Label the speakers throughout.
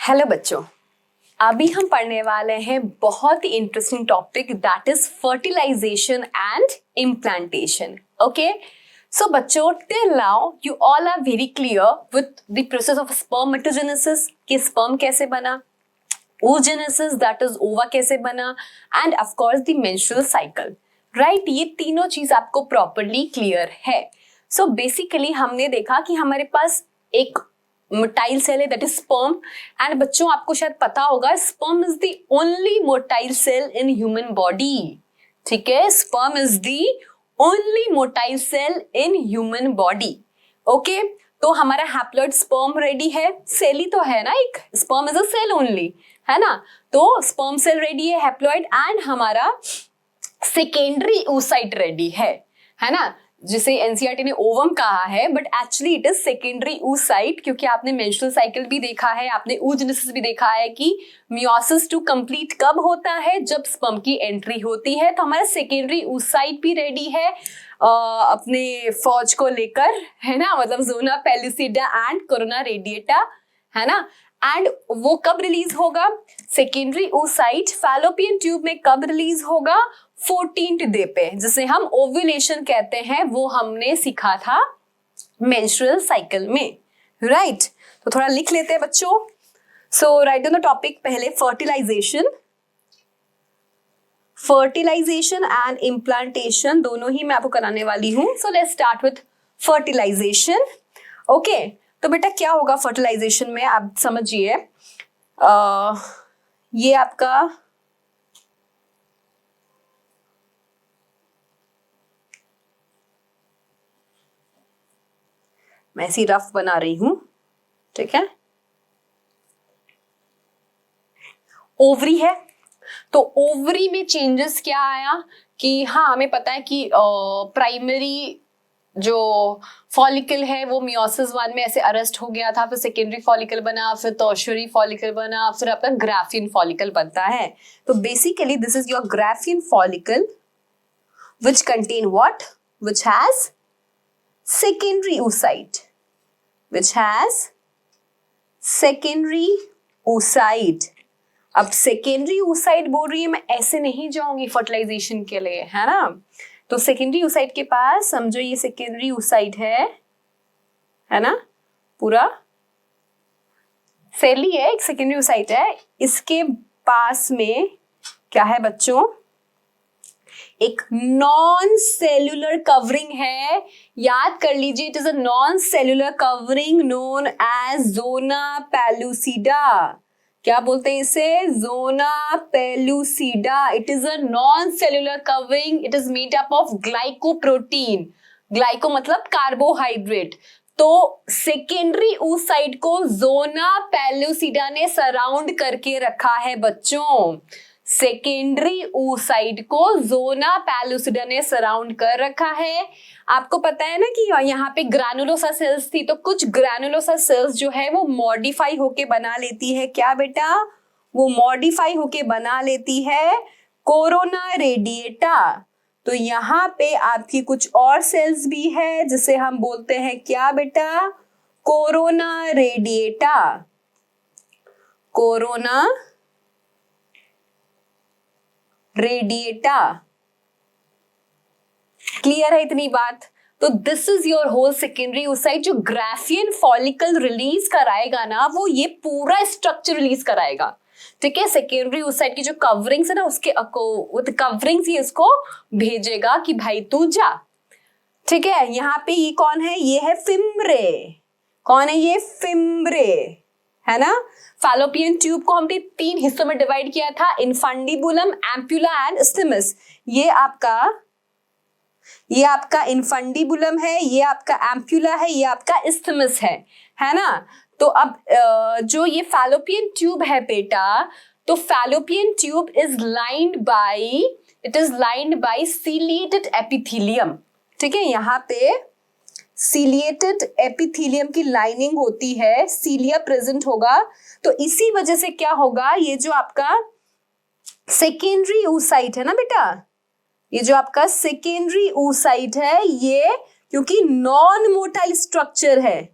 Speaker 1: Hello बच्चों, अभी हम पढ़ने वाले हैं बहुत ही interesting topic that is fertilisation and implantation. Okay, so बच्चों till now you all are very clear with the process of spermatogenesis कि स्पर्म कैसे बना, oogenesis दैट इज ओवा कैसे बना, and of course the menstrual cycle. Right, ये तीनों चीज आपको प्रॉपरली क्लियर है. सो बेसिकली हमने देखा कि हमारे पास एक मोटाइल सेल है दैट इज स्पर्म. एंड बच्चों आपको शायद पता होगा sperm is the only motile cell in human body. ठीक है, sperm is the only motile cell in human body. Okay, तो हमारा हैप्लॉइड स्पर्म रेडी है. सेल ही तो है ना, एक sperm is a cell only, है ना. तो स्पर्म सेल रेडी है हैप्लॉइड, एंड हमारा सेकेंडरी oocyte रेडी है ना, जिसे एनसीईआरटी ने ओवम कहा है, but actually it is secondary oocyte. क्योंकि आपने मेंस्ट्रुअल साइकिल भी देखा है, आपने oogenesis भी देखा है कि मियोसिस टू कंप्लीट कब होता है, जब स्पर्म की एंट्री होती है. तो हमारा सेकेंडरी oocyte भी रेडी है अपने फौज को लेकर, है ना, मतलब zona pellucida and corona radiata, है ना. एंड वो कब रिलीज होगा, सेकेंडरी oocyte फैलोपियन ट्यूब में कब रिलीज होगा, 14th डे पे, जिसे हम ओव्यूलेशन कहते हैं. वो हमने सीखा था मेंस्ट्रुअल साइकिल में. राइट, तो थोड़ा लिख लेते हैं बच्चों. So right on the topic. पहले फर्टिलाइजेशन एंड इम्प्लांटेशन दोनों ही मैं आपको कराने वाली हूं. So let's start with fertilisation. Okay, तो बेटा क्या होगा फर्टिलाइजेशन में, आप समझिए. ये आपका मैं ऐसी रफ बना रही हूं, ठीक है. ओवरी है, तो ओवरी में चेंजेस क्या आया कि हाँ हमें पता है कि प्राइमरी जो फॉलिकल है वो मियोसिस 1 में ऐसे अरेस्ट हो गया था, फिर सेकेंडरी फॉलिकल बना, फिर टर्शियरी फॉलिकल बना, फिर आपका ग्राफियन फॉलिकल बनता है. तो basically this is your Graafian follicle which contain what, which has secondary oocyte, which has secondary oocyte. अब secondary oocyte बोल रही है, मैं ऐसे नहीं जाऊंगी फर्टिलाइजेशन के लिए, है ना. तो secondary oocyte के पास समझो ये secondary oocyte है ना, पूरा सेल ही है, एक secondary oocyte है. इसके पास में क्या है बच्चों, एक नॉन सेल्यूलर कवरिंग है. याद कर लीजिए, it is a non cellular covering known as zona pellucida. क्या बोलते हैं इसे, zona pellucida. It is a non cellular covering. It is made up of glycoprotein. Glyco मतलब कार्बोहाइड्रेट. तो सेकेंडरी oocyte को जोना पेलुसिडा ने सराउंड करके रखा है बच्चों. सेकेंडरी oocyte को जोना पेलुसिडा ने सराउंड कर रखा है. आपको पता है ना कि यहाँ पे ग्रैनुलोसा सेल्स थी, तो कुछ ग्रैनुलोसा सेल्स जो है वो मॉडिफाई होके बना लेती है. क्या बेटा, वो मॉडिफाई होके बना लेती है कोरोना रेडिएटा. तो यहाँ पे आपकी कुछ और सेल्स भी है जिसे हम बोलते हैं क्या बेटा, corona radiata. Corona radiata. Clear है इतनी बात. तो this is your whole secondary oocyte. जो ग्राफियन फॉलिकल रिलीज कराएगा ना, वो ये पूरा स्ट्रक्चर रिलीज कराएगा. ठीक है, सेकेंडरी oocyte की जो कवरिंग्स है ना, उसके कवरिंग्स ही इसको भेजेगा कि भाई तू जा. ठीक है, यहाँ पे ये कौन है, ये है फिम्ब्रे. कौन है ये, फिम्ब्रे, है ना. फैलोपियन ट्यूब को हमने 3 हिस्सों में डिवाइड किया था, इनफंडिबुलम, एम्प्यूला एंड स्टिमस. ये आपका इनफंडिबुलम है, ये आपका एम्प्यूला है, ये आपका स्टिमस है ना. तो अब जो ये फैलोपियन ट्यूब है बेटा, तो fallopian tube is lined by ciliated epithelium. ठीक है, यहाँ पे सीलिएटेड एपिथेलियम की लाइनिंग होती है, सीलिया प्रेजेंट होगा. तो इसी वजह से क्या होगा, ये जो आपका सेकेंडरी oocyte है ना बेटा, ये जो आपका सेकेंडरी oocyte है, ये क्योंकि नॉन मोटाइल स्ट्रक्चर है,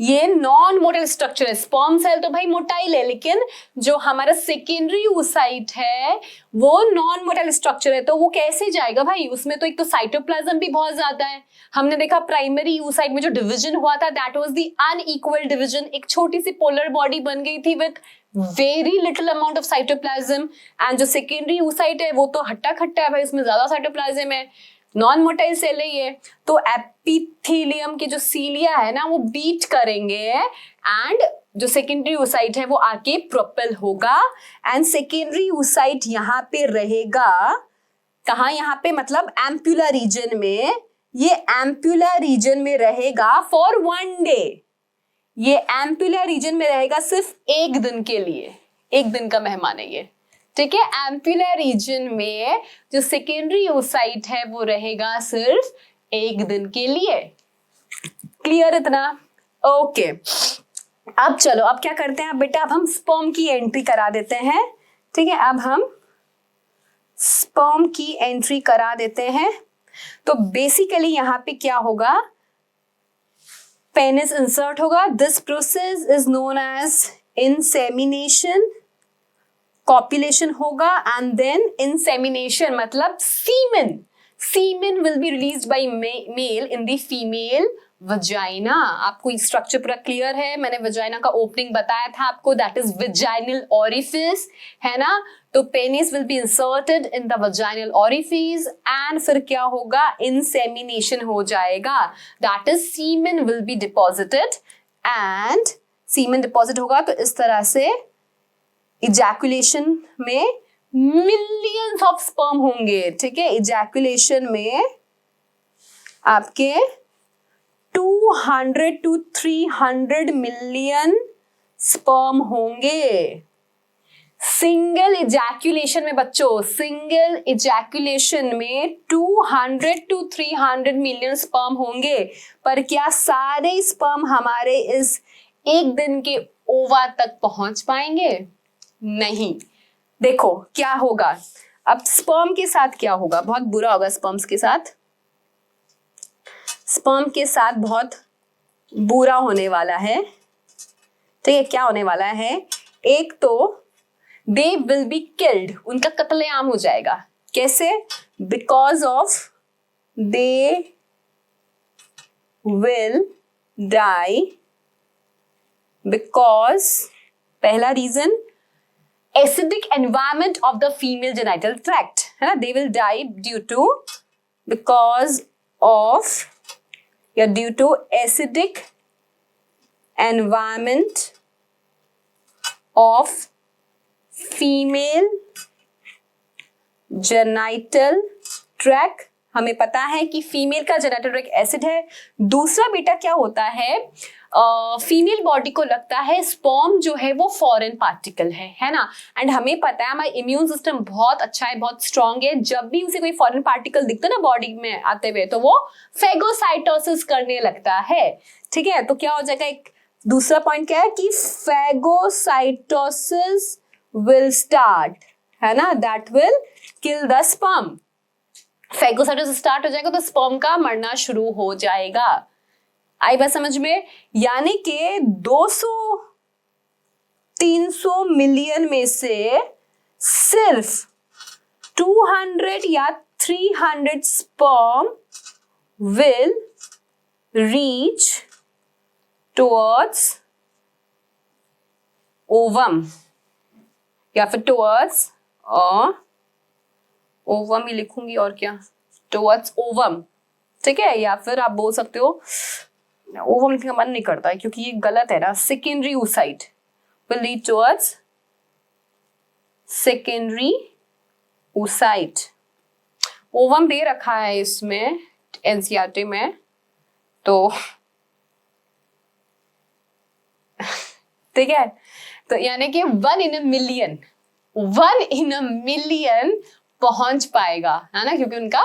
Speaker 1: ये नॉन मोटाइल स्ट्रक्चर है। स्पर्म सेल तो भाई मोटाइल है, लेकिन जो हमारा सेकेंडरी oocyte है वो नॉन मोटाइल स्ट्रक्चर है। तो वो कैसे जाएगा भाई, उसमें तो एक तो साइटोप्लाज्म भी बहुत ज्यादा है। हमने देखा प्राइमरी oocyte में जो डिवीजन हुआ था that was the unequal division. एक छोटी सी पोलर बॉडी बन गई थी with very little amount of cytoplasm, and जो सेकेंडरी oocyte है वो तो हट्टा खट्टा है भाई, उसमें ज्यादा साइटोप्लाज्म है, नॉन मोटाइल सेल है ये। तो एपिथेलियम के जो सीलिया है ना वो बीट करेंगे एंड जो सेकेंडरी oocyte है वो आके प्रोपेल होगा, एंड सेकेंडरी oocyte यहाँ पे रहेगा। कहाँ यहाँ पे, मतलब एम्पुला रीजन में। ये एम्पुला रीजन में रहेगा फॉर 1 डे। ये एम्पुला रीजन में रहेगा सिर्फ 1 दिन के लिए, 1 दिन का मेहमान है ये, ठीक है। एम्पुला रीजन में जो सेकेंडरी oocyte है वो रहेगा सिर्फ 1 दिन के लिए। क्लियर इतना? ओके अब चलो, अब क्या करते हैं, अब बेटा अब हम स्पर्म की एंट्री करा देते हैं, ठीक है। अब हम स्पर्म की एंट्री करा देते हैं। तो बेसिकली यहाँ पे क्या होगा, पेनिस इंसर्ट होगा। This process is known as insemination. Copulation होगा एंड देन इंसेमिनेशन मतलब semen will be released by male in the female vagina. आपको स्ट्रक्चर पूरा क्लियर है, मैंने वजाइना का ओपनिंग बताया था आपको, दैट इज वजाइनल ओरिफिस, है ना। तो penis will be inserted in the vaginal orifice and फिर क्या होगा, इंसेमिनेशन हो जाएगा, that is semen will be deposited, and semen deposit होगा तो इस तरह से इजैकुलेशन में मिलियंस ऑफ स्पर्म होंगे, ठीक है। इजैकुलेशन में आपके 200 to 300 मिलियन स्पर्म होंगे सिंगल इजैकुलेशन में बच्चों। सिंगल इजैकुलेशन में 200 to 300 मिलियन स्पर्म होंगे। पर क्या सारे स्पर्म हमारे इस 1 दिन के ओवा तक पहुंच पाएंगे? नहीं। देखो क्या होगा, अब स्पर्म के साथ क्या होगा, बहुत बुरा होगा स्पर्म्स के साथ। स्पर्म के साथ बहुत बुरा होने वाला है, ठीक है। क्या होने वाला है, एक तो दे विल बी किल्ड, उनका कत्लेआम हो जाएगा। कैसे? Because of they will die, because पहला reason acidic environment of the female genital tract, है ना। they will die due to, because of या due to acidic environment of female genital tract। हमें पता है कि फीमेल का जेनिटल ट्रैक्ट एसिड है। दूसरा बेटा क्या होता है, फीमेल बॉडी को लगता है स्पर्म जो है वो फॉरेन पार्टिकल है ना। एंड हमें पता है हमारा इम्यून सिस्टम बहुत अच्छा है, बहुत स्ट्रांग है। जब भी उसे कोई फॉरेन पार्टिकल दिखता है ना बॉडी में आते हुए तो वो फेगोसाइटोसिस करने लगता है, ठीक है। तो क्या हो जाएगा, एक दूसरा पॉइंट क्या है कि फेगोसाइटोसिस विल स्टार्ट, है ना, that will kill the sperm. Phagocytosis start हो जाएगा तो स्पर्म का मरना शुरू हो जाएगा। आई बात समझ में? यानी कि 200-300 मिलियन में से सिर्फ 200 या 300 sperm will reach towards ovum, या फिर टुवर्ड्स ओवम ही लिखूंगी और क्या, टुवर्ड्स ओवम, ठीक है। या फिर आप बोल सकते हो, ओवम लिखने का मन नहीं करता है क्योंकि ये गलत है ना। Secondary oocyte will lead towards secondary oocyte। Ovum दे रखा है इसमें एनसीईआरटी में, तो ठीक है। तो यानी कि 1 in a million पहुंच पाएगा, है ना, क्योंकि उनका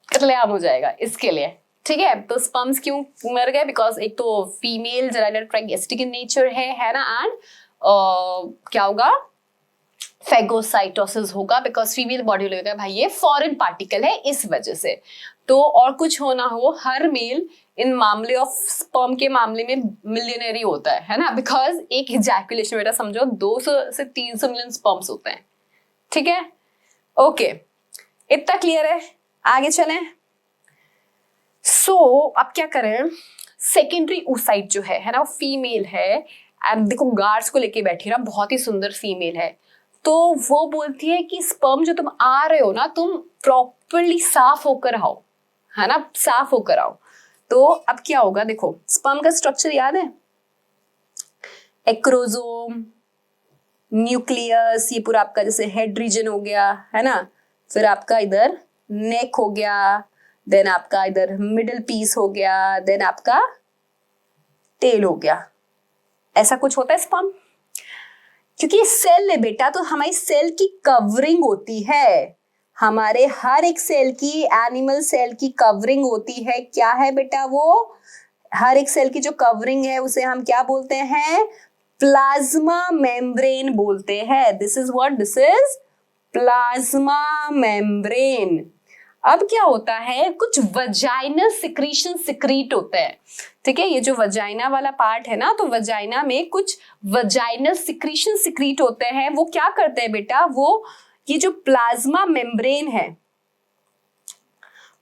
Speaker 1: कत्लेआम हो जाएगा इसके लिए, ठीक है। तो स्पर्म्स क्यों मर गए, बिकॉज एक तो female genital tract acidic in nature है ना, एंड क्या होगा, फेगोसाइटोसिस होगा, बिकॉज फीमेल बॉडी लगेगा भाई ये फॉरेन पार्टिकल है इस वजह से। तो और कुछ होना हो, हर मेल इन मामले ऑफ स्पर्म के मामले में मिलियनरी होता है ना, बिकॉज एक इजैकुलेशन बेटा समझो 200 से 300 मिलियन स्पर्म्स होते हैं, ठीक है। ओके, इतना क्लियर है, आगे चलें। सो अब क्या करें, सेकेंडरी oocyte जो है ना, वो फीमेल है, एंड देखो गार्ड्स को लेके बैठी है ना, बहुत ही सुंदर फीमेल है। तो वो बोलती है कि स्पर्म जो तुम आ रहे हो ना, तुम प्रॉपरली साफ होकर आओ, है ना, साफ होकर आओ। तो अब क्या होगा, देखो स्पर्म का स्ट्रक्चर याद है, एक्रोजोम, न्यूक्लियस, ये पूरा आपका जैसे हेड रीजन हो गया, है ना, फिर आपका इधर नेक हो गया, देन आपका इधर मिडिल पीस हो गया, देन आपका टेल हो गया। ऐसा कुछ होता है स्पर्म, क्योंकि सेल है बेटा, तो हमारी सेल की कवरिंग होती है, हमारे हर एक सेल की, एनिमल सेल की कवरिंग होती है। क्या है बेटा वो, हर एक सेल की जो कवरिंग है उसे हम क्या बोलते हैं, प्लाज्मा मेम्ब्रेन बोलते हैं। This is what, this is plasma membrane. अब क्या होता है, कुछ वजाइनल सिक्रीशन सिक्रीट होता है, ठीक है, ये जो वजाइना वाला पार्ट है ना, तो वजाइना में कुछ वजाइनल सिक्रीशन सिक्रीट होते हैं। वो क्या करते हैं बेटा, वो ये जो प्लाज्मा मेम्ब्रेन है,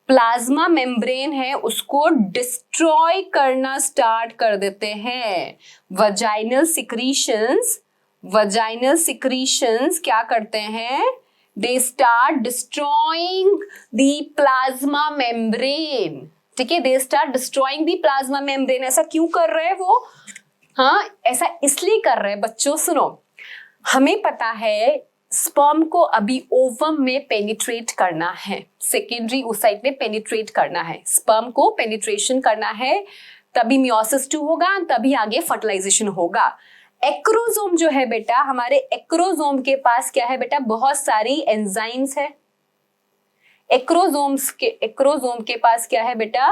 Speaker 1: प्लाज्मा मेम्ब्रेन है, उसको डिस्ट्रॉय करना स्टार्ट कर देते हैं। वजाइनल सिक्रीशंस क्या करते हैं, they start destroying the plasma membrane, ठीक है, they start destroying the plasma membrane। ऐसा क्यों कर रहे हैं वो, हाँ ऐसा इसलिए कर रहे हैं बच्चों, सुनो, हमें पता है स्पर्म को अभी ओवम में पेनिट्रेट करना है, सेकेंडरी oocyte में पेनिट्रेट करना है, स्पर्म को पेनिट्रेशन करना है, तभी मियोसिस 2 होगा, तभी आगे फर्टिलाइजेशन होगा। एक्रोजोम जो है बेटा, हमारे एक्रोजोम के पास क्या है बेटा, बहुत सारी एंजाइम्स है। एक्रोजोम के पास क्या है बेटा,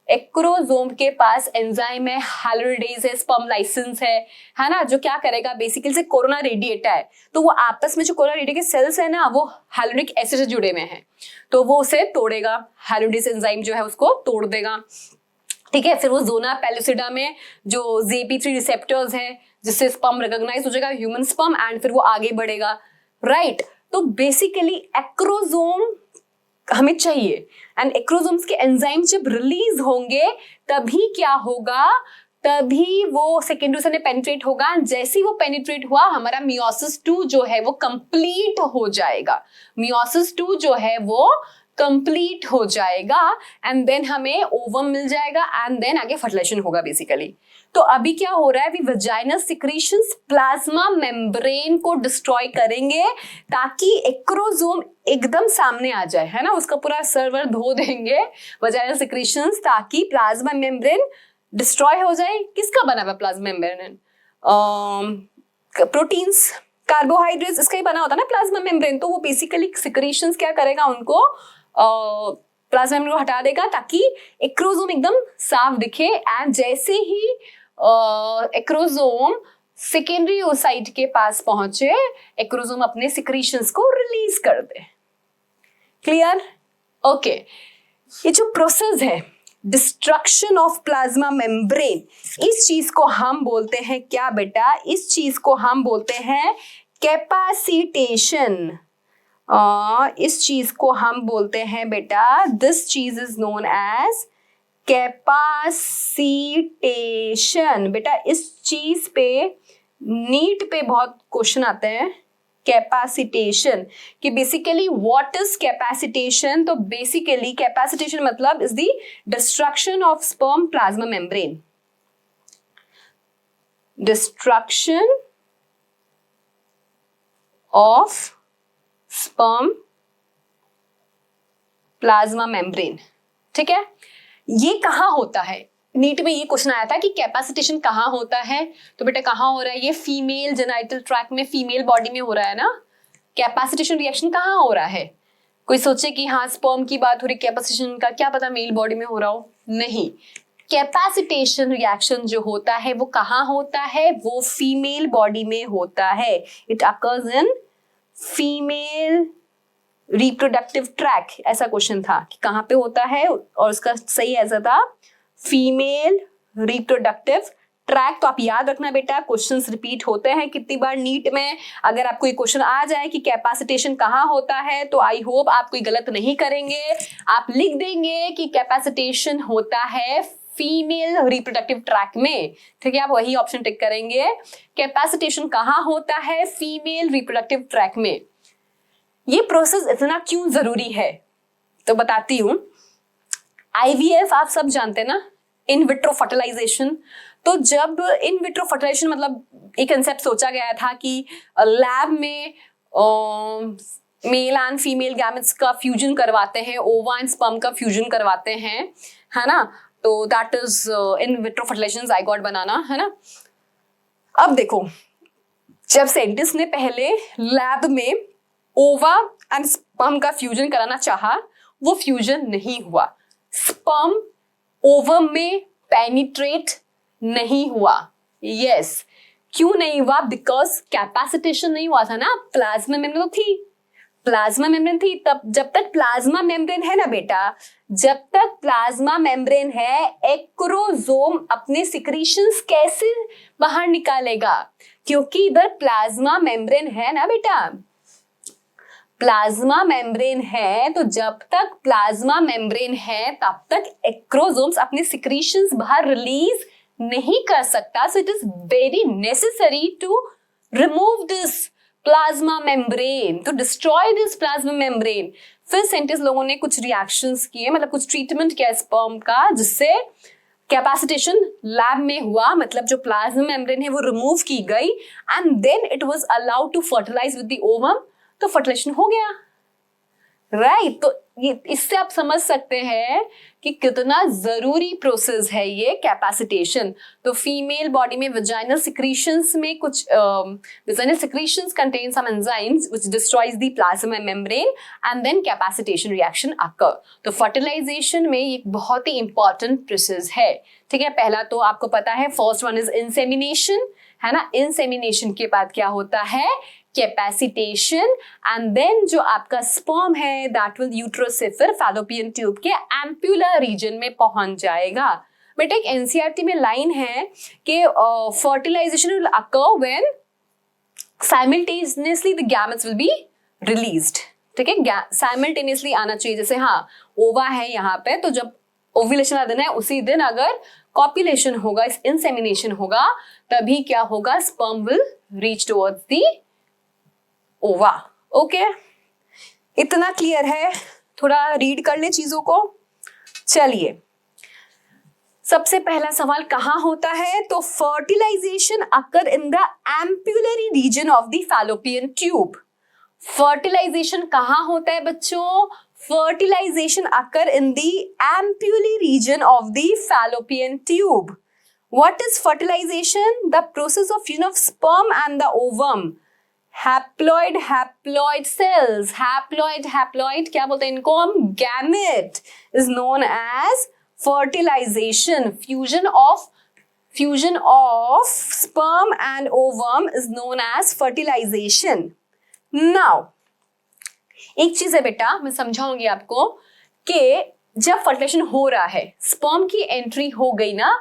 Speaker 1: एक्रोजोम के पास एंजाइम है, हैलोडेज है, स्पर्म लाइसेंस है ना, जो क्या करेगा, बेसिकली से कोरोना रेडिएटा है, तो वो आपस में जो कोरोना रेडिएट के सेल्स है ना, वो हैलोनिक एसिड से जुड़े हुए हैं, तो वो उसे तोड़ेगा, हैलोडेज एंजाइम जो है उसको तोड़ देगा, ठीक है। फिर वो जोना पेलुसिडा में जो ZP3 रिसेप्टर्स है, जिससे स्पर्म रिकॉग्नाइज हो जाएगा ह्यूमन स्पर्म, एंड फिर वो आगे बढ़ेगा, राइट। तो बेसिकली एक्रोजोम हमें चाहिए, एंड एक्रोजोम्स के एंजाइम जब रिलीज होंगे तभी क्या होगा, तभी वो सेकेंडरी से पेनिट्रेट होगा। जैसे ही वो पेनिट्रेट हुआ, हमारा मियोसिस 2 जो है वो कंप्लीट हो जाएगा, मियोसिस 2 जो है वो कंप्लीट हो जाएगा, एंड देन हमें ओवम मिल जाएगा, एंड देन आगे फर्टिलाइजेशन होगा बेसिकली। तो अभी क्या हो रहा है, अभी वजाइनल सिक्रीशंस प्लाज्मा मेम्ब्रेन को डिस्ट्रॉय करेंगे, ताकि एक्रोजोम एकदम सामने आ जाए, है ना, उसका पूरा सर्वर धो देंगे वजाइनल सिक्रीशंस, ताकि प्लाज्मा मेम्ब्रेन डिस्ट्रॉय हो जाए। किसका बना हुआ प्लाज्मा मेम्ब्रेन, प्रोटीन्स, कार्बोहाइड्रेट्स, इसका ही बना होता है ना प्लाज्मा मेम्ब्रेन। तो वो बेसिकली सिक्रीशंस क्या करेगा, उनको प्लाज्मा मेम्ब्रेन को हटा देगा, ताकि एक्रोजोम एकदम साफ दिखे, एंड जैसे ही एक्रोजोम सेकेंडरी oocyte के पास पहुंचे, एक्रोजोम अपने सिक्रीशंस को रिलीज कर दे। Clear, okay. ये जो प्रोसेस है डिस्ट्रक्शन ऑफ प्लाज्मा मेम्ब्रेन, इस चीज को हम बोलते हैं क्या बेटा, इस चीज को हम बोलते हैं कैपेसिटेशन। इस चीज को हम बोलते हैं बेटा, दिस चीज इज नोन एज कैपेसिटेशन। बेटा इस चीज पे नीट पे बहुत क्वेश्चन आते हैं, कैपेसिटेशन, कि बेसिकली व्हाट इज कैपेसिटेशन। तो बेसिकली कैपेसिटेशन मतलब is the destruction of sperm plasma membrane, destruction of sperm plasma membrane, ठीक है। ये कहाँ होता है, नीट में ये क्वेश्चन आया था कि कैपेसिटेशन कहाँ होता है, तो बेटा कहाँ हो रहा है, ये फीमेल जेनाइटल ट्रैक्ट में, फीमेल बॉडी में हो रहा है ना। कैपेसिटेशन रिएक्शन कहाँ हो रहा है, कोई सोचे कि हाँ स्पर्म की बात हो रही, कैपेसिटेशन का क्या पता मेल बॉडी में हो रहा हो, नहीं। कैपेसिटेशन रिएक्शन जो होता है वो कहाँ होता है, वो फीमेल बॉडी में होता है। It occurs in female reproductive tract. ऐसा क्वेश्चन था कि कहाँ पे होता है, और उसका सही आंसर था फीमेल रिप्रोडक्टिव ट्रैक। तो आप याद रखना बेटा, क्वेश्चंस रिपीट होते हैं कितनी बार नीट में। अगर आपको ये क्वेश्चन आ जाए कि कैपेसिटेशन कहाँ होता है, तो आई होप आप कोई गलत नहीं करेंगे। आप लिख देंगे कि कैपेसिटेशन होता है फीमेल रिप्रोडक्टिव ट्रैक में। ठीक है, आप वही ऑप्शन टिक करेंगे। कैपेसिटेशन कहाँ होता है? फीमेल रिप्रोडक्टिव ट्रैक में। ये प्रोसेस इतना क्यों जरूरी है तो बताती हूं। आईवीएफ आप सब जानते हैं ना, इन विट्रो फर्टिलाइजेशन। तो जब इन विट्रो फर्टिलाइजेशन मतलब एक कंसेप्ट सोचा गया था कि लैब में मेल एंड फीमेल गैमेट्स का फ्यूजन करवाते हैं, ओवा एंड स्पर्म का फ्यूजन करवाते हैं, है ना। तो that is in vitro fertilisation, zygote बनाना, है ना। अब देखो, जब साइंटिस्ट ने पहले लैब में ओवा एंड स्पर्म का फ्यूजन कराना चाहा, वो फ्यूजन नहीं हुआ। स्पर्म ओवम में पेनिट्रेट नहीं हुआ। यस, क्यों नहीं हुआ? बिकॉज कैपेसिटेशन नहीं हुआ था ना। प्लाज्मा मेम्ब्रेन तो थी, प्लाज्मा मेम्ब्रेन थी। तब जब तक प्लाज्मा मेम्ब्रेन है ना बेटा, जब तक प्लाज्मा मेम्ब्रेन है, एक्रोसोम अपने सिक्रीशंस कैसे बाहर निकालेगा? क्योंकि इधर प्लाज्मा मेम्ब्रेन है ना बेटा, प्लाज्मा मेम्ब्रेन है। तो जब तक प्लाज्मा मेम्ब्रेन है तब तक एक्रोसोम्स अपने सिक्रीशंस बाहर रिलीज नहीं कर सकता। So it is very necessary to remove this plasma membrane, to destroy this plasma membrane. फिर साइंटिस्ट लोगों ने कुछ रिएक्शंस किए, मतलब कुछ ट्रीटमेंट किया स्पर्म का, जिससे कैपेसिटेशन लैब में हुआ, मतलब जो प्लाज्मा मेम्ब्रेन है वो रिमूव की गई, and then it was allowed to fertilise with the ovum. तो फर्टिलाइजेशन हो गया, राइट। तो ये इससे आप समझ सकते हैं कि कितना जरूरी प्रोसेस है ये कैपेसिटेशन। तो फीमेल बॉडी में वजाइनल सिक्रीशंस में कुछ vaginal secretions contain some enzymes which destroys the plasma membrane and then capacitation reaction occur. तो फर्टिलाइजेशन में एक बहुत ही इंपॉर्टेंट प्रोसेस है। ठीक है, पहला तो आपको पता है, फर्स्ट वन इज इंसेमिनेशन, है ना। इंसेमिनेशन के बाद क्या होता है? कैपेसिटेशन, एंड देन जो आपका स्पर्म है दैट विल यूट्रस से फिर फैलोपियन ट्यूब के एम्पुलर रीजन में पहुंच जाएगा। बेटा एक एनसीईआरटी में लाइन है कि fertilization will occur when simultaneously the gametes will be released. ठीक है, साइमल्टेनियसली आना चाहिए। जैसे हाँ, ओवा है यहाँ पे, तो जब ओव्यूलेशन का दिन है उसी दिन अगर कॉपुलेशन होगा, इंसेमिनेशन होगा, तभी क्या होगा? Sperm will reach towards the ओवा। ओके, इतना क्लियर है? थोड़ा रीड कर ले चीजों को। चलिए, सबसे पहला सवाल कहाँ होता है? तो fertilization occur in the ampullary region of the fallopian tube. Fertilization कहाँ होता है बच्चों? Fertilization occur in the ampullary region of the fallopian tube. What is fertilization? The process of fusion of sperm and the ovum. Haploid cells, haploid क्या बोलते हैं इनको हम? Gamete is known as fertilization. Fusion of sperm and ovum is known as fertilization. Now, एक चीज है बेटा, मैं समझाऊंगी आपको कि जब फर्टिलाइजेशन हो रहा है, स्पर्म की एंट्री हो गई ना,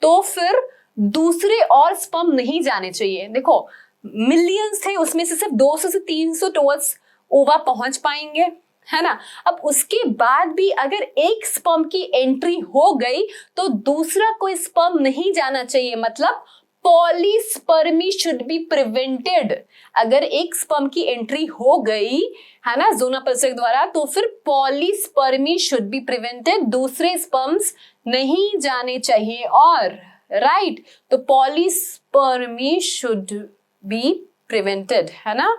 Speaker 1: तो फिर दूसरे और स्पर्म नहीं जाने चाहिए। देखो मिलियंस थे, उसमें से सिर्फ 200 से 300 टुवर्ड्स ओवा पहुंच पाएंगे, है ना। अब उसके बाद भी अगर एक स्पर्म की एंट्री हो गई तो दूसरा कोई स्पर्म नहीं जाना चाहिए, मतलब पॉलीस्पर्मी शुड बी प्रिवेंटेड। अगर एक स्पर्म की एंट्री हो गई, है ना, ज़ोना पेलुसिडा द्वारा, तो फिर पॉलीस्पर्मी शुड बी प्रिवेंटेड, दूसरे स्पर्म्स नहीं जाने चाहिए। और राइट, तो पॉलीस्पर्मी शुड बी प्रिवेंटेड, है ना।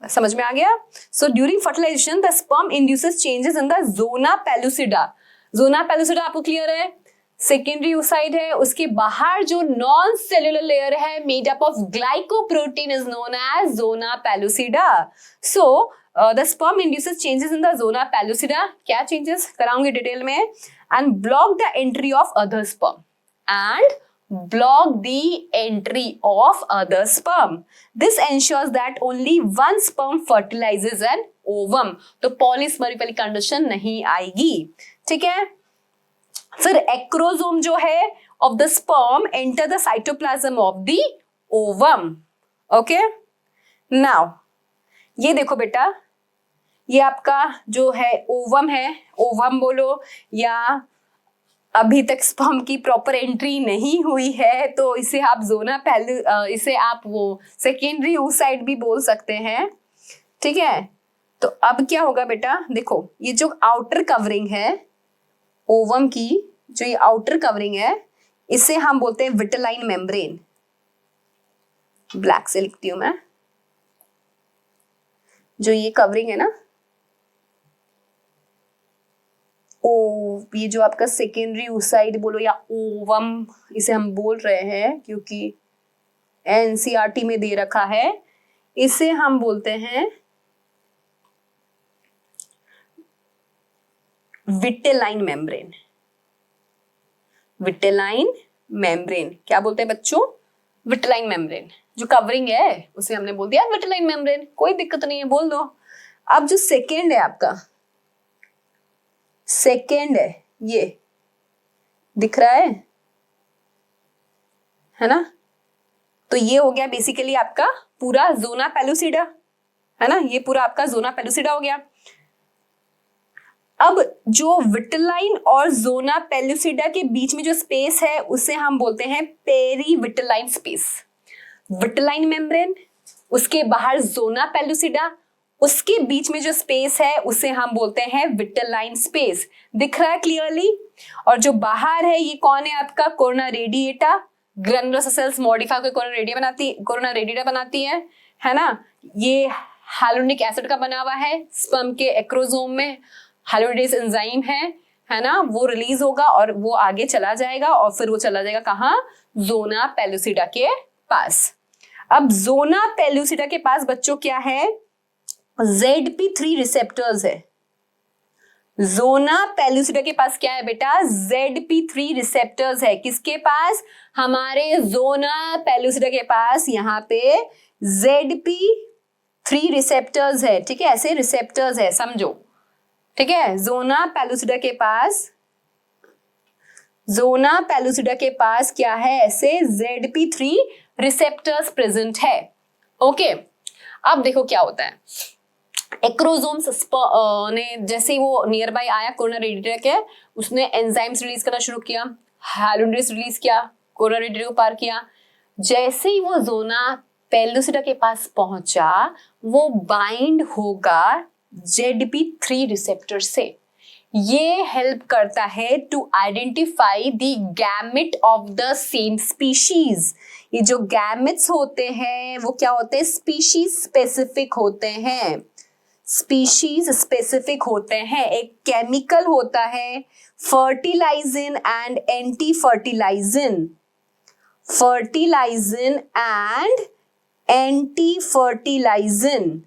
Speaker 1: समझ में आ गया? So during fertilization the sperm induces changes in the zona pellucida. Zona pellucida आपको क्लियर है? सेकेंडरी oocyte है, उसके बाहर जो नॉन सेल्यूलर लेयर है made up of glycoprotein is known as zona pellucida. So the sperm induces changes in the zona pellucida. क्या changes कराऊंगी detail में? And block the entry of other sperm and block the entry of other sperm. This ensures that only one sperm fertilizes an ovum. तो polyspermy वाली condition नहीं आएगी। ठीक है, फिर एक्रोसोम जो है of the sperm enter the cytoplasm of the ovum. Okay, now ये देखो बेटा, ये आपका जो है ओवम है, ओवम बोलो, या अभी तक स्पर्म की प्रॉपर एंट्री नहीं हुई है तो इसे आप जोना पहलू, इसे आप वो सेकेंडरी oocyte भी बोल सकते हैं, ठीक है। तो अब क्या होगा बेटा, देखो ये जो आउटर कवरिंग है ओवम की, जो ये आउटर कवरिंग है, इसे हम बोलते हैं विटेलाइन मेम्ब्रेन। ब्लैक से लिखती हूं मैं, जो ये कवरिंग है ना, ये जो आपका सेकेंडरी oocyte बोलो या ओवम इसे हम बोल रहे हैं क्योंकि एनसीईआरटी में दे रखा है, इसे हम बोलते हैं विटेलाइन मेम्ब्रेन। विटेलाइन मेम्ब्रेन क्या बोलते हैं बच्चों? Vitelline membrane. जो कवरिंग है उसे हमने बोल दिया विटेलाइन मेम्ब्रेन, कोई दिक्कत नहीं है, बोल दो। अब जो सेकेंड है आपका, सेकेंड है, ये दिख रहा है ना, तो ये हो गया बेसिकली आपका पूरा जोना पेलुसिडा, है ना, ये पूरा आपका जोना पेलुसिडा हो गया। अब जो विटेलाइन और जोना पेलुसिडा के बीच में जो स्पेस है उसे हम बोलते हैं पेरीविटेलाइन स्पेस। विटेलाइन मेम्ब्रेन, उसके बाहर जोना पेलुसिडा, उसके बीच में जो स्पेस है उसे हम बोलते हैं विटेलाइन स्पेस। दिख रहा है क्लियरली? और जो बाहर है ये कौन है आपका? Corona radiata. Granular cells modify corona radiata बनाती है ना। ये हाइलुरोनिक एसिड का बना हुआ है, स्पर्म के एक्रोसोम में हाइलोडेज एंजाइम है ना, वो रिलीज होगा और वो आगे चला जाएगा और फिर वो चला जाएगा कहाँ? जोना पेलुसिडा के पास। अब जोना पेलुसिडा के पास बच्चों क्या है? ZP3 रिसेप्टर्स है। जोना पेलुसिडा के पास क्या है बेटा? ZP3 रिसेप्टर्स है। किसके पास? हमारे जोना पेलुसिडा के पास यहाँ पे ZP3 रिसेप्टर्स है, ठीक है, ऐसे रिसेप्टर्स है, समझो, ठीक है। जोना पेलुसिडा के पास क्या है? ऐसे ZP3 रिसेप्टर्स प्रेजेंट है। ओके, अब देखो क्या होता है, एक्रोसोम्स ने जैसे ही वो नियर बाय आया कोरोना रेडिएटा के, उसने एंजाइम्स रिलीज करना शुरू किया, हाइलुरोनिडेज रिलीज किया, कोरोना रेडिएटा को पार किया। जैसे ही वो जोना पेलुसिडा के पास पहुंचा, वो बाइंड होगा ZP3 रिसेप्टर से। ये हेल्प करता है to identify the gamete of the same species. ये जो गैमेट्स होते हैं वो क्या होते हैं? स्पीशीज स्पेसिफिक होते हैं। स्पीशीज स्पेसिफिक होते हैं। एक केमिकल होता है fertilizin and anti fertilizin. Fertilizin and anti fertilizin,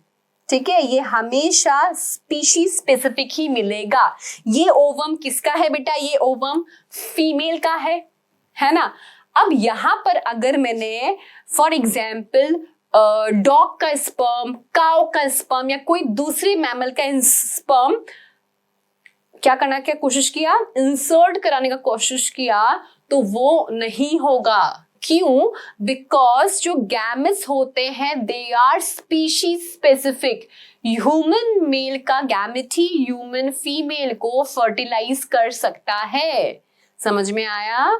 Speaker 1: ठीक है, ये हमेशा स्पीशीज स्पेसिफिक ही मिलेगा। ये ओवम किसका है बेटा? ये ओवम फीमेल का है ना। अब यहां पर अगर मैंने फॉर एग्जाम्पल डॉग का स्पर्म, काउ का स्पर्म या कोई दूसरे मैमल का स्पर्म क्या करना क्या कोशिश किया? इंसर्ट कराने का कोशिश किया, तो वो नहीं होगा। क्यों? बिकॉज जो गैमेट्स होते हैं they are species specific. Human male का गैमेट ही ह्यूमन फीमेल को फर्टिलाइज कर सकता है। समझ में आया?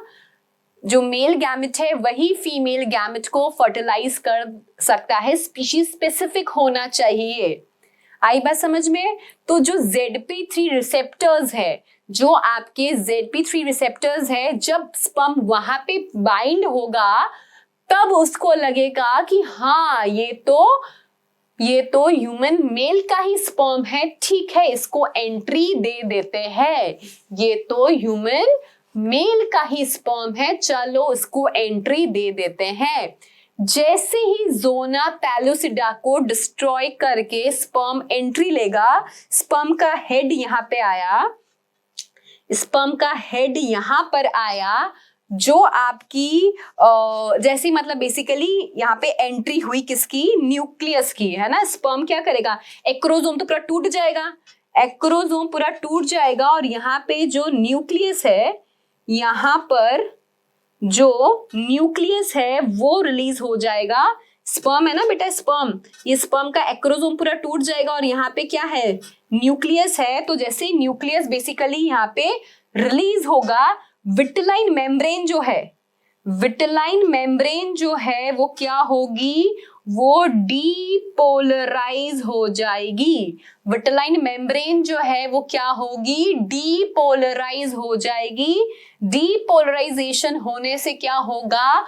Speaker 1: जो मेल गैमेट है वही फीमेल गैमेट को फर्टिलाइज कर सकता है। स्पीशीज स्पेसिफिक होना चाहिए। आई बात समझ में? तो जो ZP3 रिसेप्टर्स है, जो आपके ZP3 रिसेप्टर्स है, जब स्पर्म वहां पे बाइंड होगा तब उसको लगेगा कि हाँ ये तो ह्यूमन मेल का ही स्पर्म है, ठीक है, इसको एंट्री दे देते हैं। ये तो ह्यूमन मेल का ही स्पर्म है, चलो इसको एंट्री दे देते हैं। जैसे ही जोना पेलुसिडा को डिस्ट्रॉय करके स्पर्म एंट्री लेगा, स्पर्म का हेड यहाँ पे आया, स्पर्म का हेड यहाँ पर आया, जो आपकी जैसे मतलब बेसिकली यहाँ पे एंट्री हुई किसकी? न्यूक्लियस की, है ना। स्पर्म क्या करेगा? एक्रोसोम तो पूरा टूट जाएगा, एक्रोसोम पूरा टूट जाएगा और यहाँ पे जो न्यूक्लियस है यहाँ पर जो न्यूक्लियस है वो रिलीज हो जाएगा। स्पर्म है ना बेटा, स्पर्म, ये स्पर्म का एक्रोसोम पूरा टूट जाएगा और यहाँ पे क्या है, न्यूक्लियस है। तो जैसे न्यूक्लियस बेसिकली यहाँ पे रिलीज होगा, विटेलाइन मेम्ब्रेन जो है, विटेलाइन मेम्ब्रेन जो है वो क्या होगी, वो डीपोलराइज हो जाएगी। विटेलाइन मेम्ब्रेन जो है वो क्या होगी, डीपोलराइज हो जाएगी। डीपोलराइजेशन होने से क्या होगा,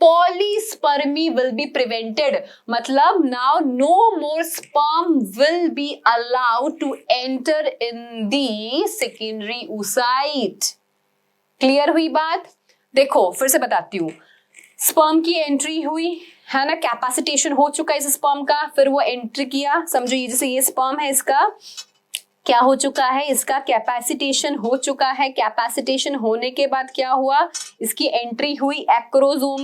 Speaker 1: पॉलीस्पर्मी विल बी प्रिवेंटेड, मतलब now no more sperm will be allowed to enter in the secondary oocyte। Clear हुई बात? देखो फिर से बताती हूँ, स्पर्म की एंट्री हुई है ना, कैपेसिटेशन हो चुका है इस स्पर्म का, फिर वो एंट्री किया, समझो ये जैसे ये स्पर्म है, इसका क्या हो चुका है, इसका कैपेसिटेशन हो चुका है। कैपेसिटेशन होने के बाद क्या हुआ, इसकी एंट्री हुई, एक्रोसोम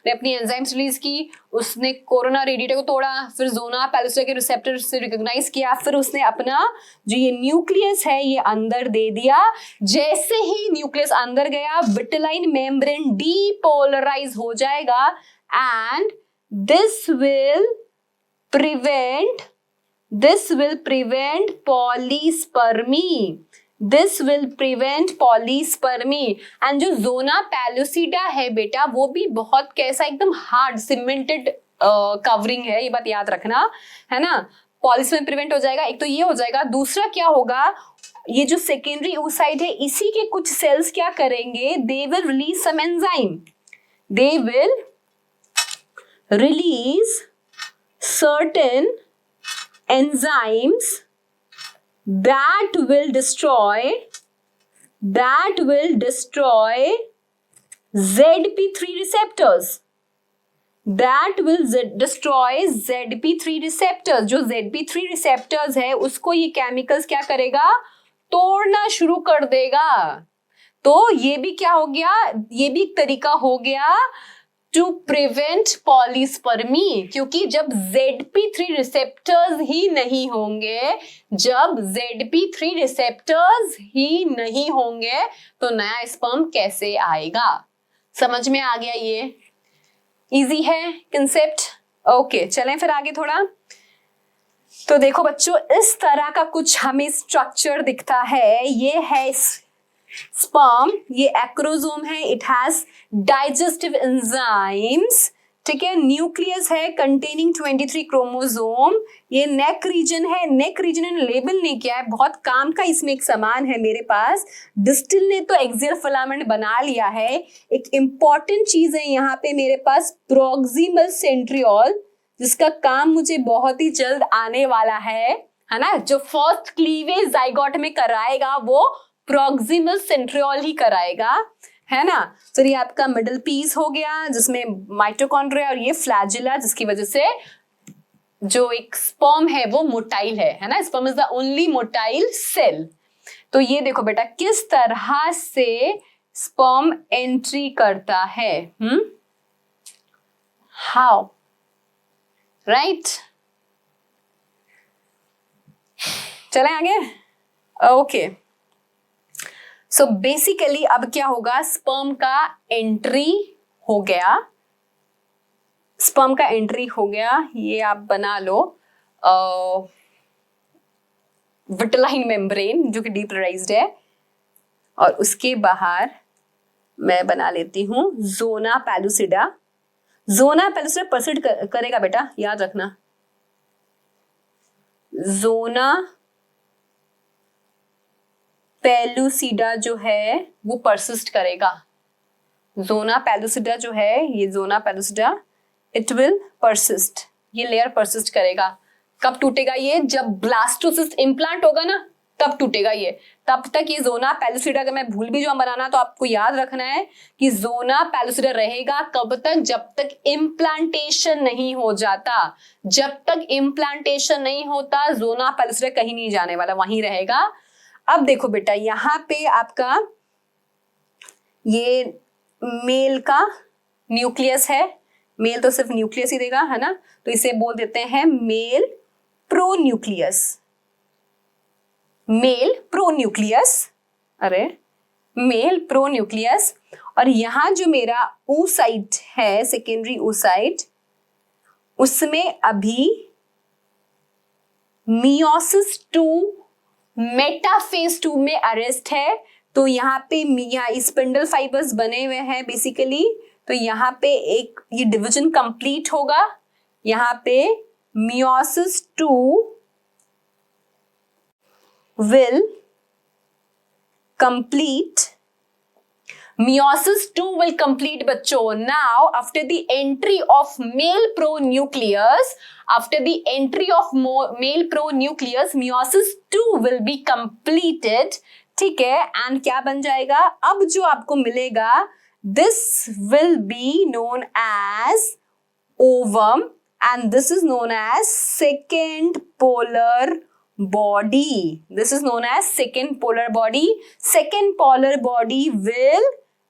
Speaker 1: ने अपनी एंजाइम्स रिलीज की, उसने कोरोना रेडिएटर को तोड़ा, फिर ज़ोना पैलुसिडा के रिसेप्टर से रिकॉग्नाइज किया, फिर उसने अपना जो ये न्यूक्लियस है ये अंदर दे दिया। जैसे ही न्यूक्लियस अंदर गया, विटेलाइन मेम्ब्रेन डीपोलराइज हो जाएगा and this will prevent polyspermy। This will prevent polyspermy। And जो जोना पैलुसिडा है बेटा, वो भी बहुत कैसा, एकदम हार्ड सीमेंटेड कवरिंग है, ये बात याद रखना है ना। पॉलीस्पर्मी प्रिवेंट हो जाएगा, एक तो ये हो जाएगा। दूसरा क्या होगा, ये जो सेकेंडरी oocyte है, इसी के कुछ सेल्स क्या करेंगे, they will release some enzyme, they will release certain enzymes that will destroy ZP3 receptors, जो ZP3 receptors है उसको ये केमिकल्स क्या करेगा, तोड़ना शुरू कर देगा। तो ये भी क्या हो गया, ये भी एक तरीका हो गया टू प्रिवेंट पॉलीस्पर्मी, क्योंकि जब ZP3 रिसेप्टर्स ही नहीं होंगे, तो नया स्पर्म कैसे आएगा। समझ में आ गया? ये इजी है कंसेप्ट। ओके चलें फिर आगे थोड़ा। तो देखो बच्चों, इस तरह का कुछ हमें स्ट्रक्चर दिखता है। ये है स्पर्म, ये एक्रोसोम है, इट हैज डाइजेस्टिव एंजाइम्स, ठीक है। न्यूक्लियस है कंटेनिंग 23 क्रोमोसोम। ये नेक रीजन है, नेक रीजन ने लेबल नहीं किया है, बहुत काम का इसमें एक सामान है मेरे पास। डिस्टिल ने तो एक्सियल फिलामेंट बना लिया है। एक इंपॉर्टेंट चीज है यहाँ पे मेरे पास, प्रोक्सिमल सेंट्रियोल, जिसका काम मुझे बहुत ही जल्द आने वाला है ना। जो फर्स्ट क्लीवेज जाइगोट में कराएगा वो प्रोक्सिमल सेंट्रियोल ही कराएगा, है ना। तो ये आपका मिडिल पीस हो गया, जिसमें माइटोकॉन्ड्रिया और ये फ्लैजिला, जिसकी वजह से जो एक स्पर्म है वो मोटाइल है ना। Sperm is the only motile cell. तो ये देखो बेटा किस तरह से स्पर्म एंट्री करता है, हाउ, राइट। चलें आगे। ओके सो बेसिकली अब क्या होगा, स्पर्म का एंट्री हो गया, ये आप बना लो विटेलाइन मेम्ब्रेन जो कि डीपोलराइज्ड है, और उसके बाहर मैं बना लेती हूँ जोना पैलुसिडा। जोना पैलुसिडा परसिड करेगा बेटा, याद रखना। जोना पैलुसिडा जो है वो परसिस्ट करेगा। जोना पैलुसिडा जो है, ये जोना पैलुसिडा, इट विल परसिस्ट, ये लेयर परसिस्ट करेगा। कब टूटेगा ये, जब ब्लास्टोसिस्ट इम्प्लांट होगा ना, तब टूटेगा ये। तब तक ये जोना पैलुसिडा का मैं भूल भी जाऊं बनाना, तो आपको याद रखना है कि जोना पैलुसिडा रहेगा कब तक, जब तक इम्प्लांटेशन नहीं हो जाता। जब तक इम्प्लांटेशन नहीं होता जोना पैलुसिडा कहीं नहीं जाने वाला, वहीं रहेगा। अब देखो बेटा यहाँ पे आपका ये मेल का न्यूक्लियस है, मेल तो सिर्फ न्यूक्लियस ही देगा, है ना। तो इसे बोल देते हैं मेल प्रोन्यूक्लियस, मेल प्रोन्यूक्लियस। अरे मेल प्रोन्यूक्लियस, और यहां जो मेरा oocyte है, सेकेंडरी oocyte, उसमें अभी मियोसिस 2 मेटाफेज 2 में अरेस्ट है। तो यहाँ पे यहाँ स्पिंडल फाइबर्स बने हुए हैं बेसिकली, तो यहाँ पे एक ये डिवीजन कंप्लीट होगा। यहाँ पे meiosis 2 will complete, meiosis 2 will complete बच्चों। Now after the entry of male pronucleus, after the entry of male pronucleus, meiosis 2 will be completed, ठीक है। एंड क्या बन जाएगा, अब जो आपको मिलेगा, this will be known as ovum and this is known as second polar body. This is known as second polar body. Second polar body will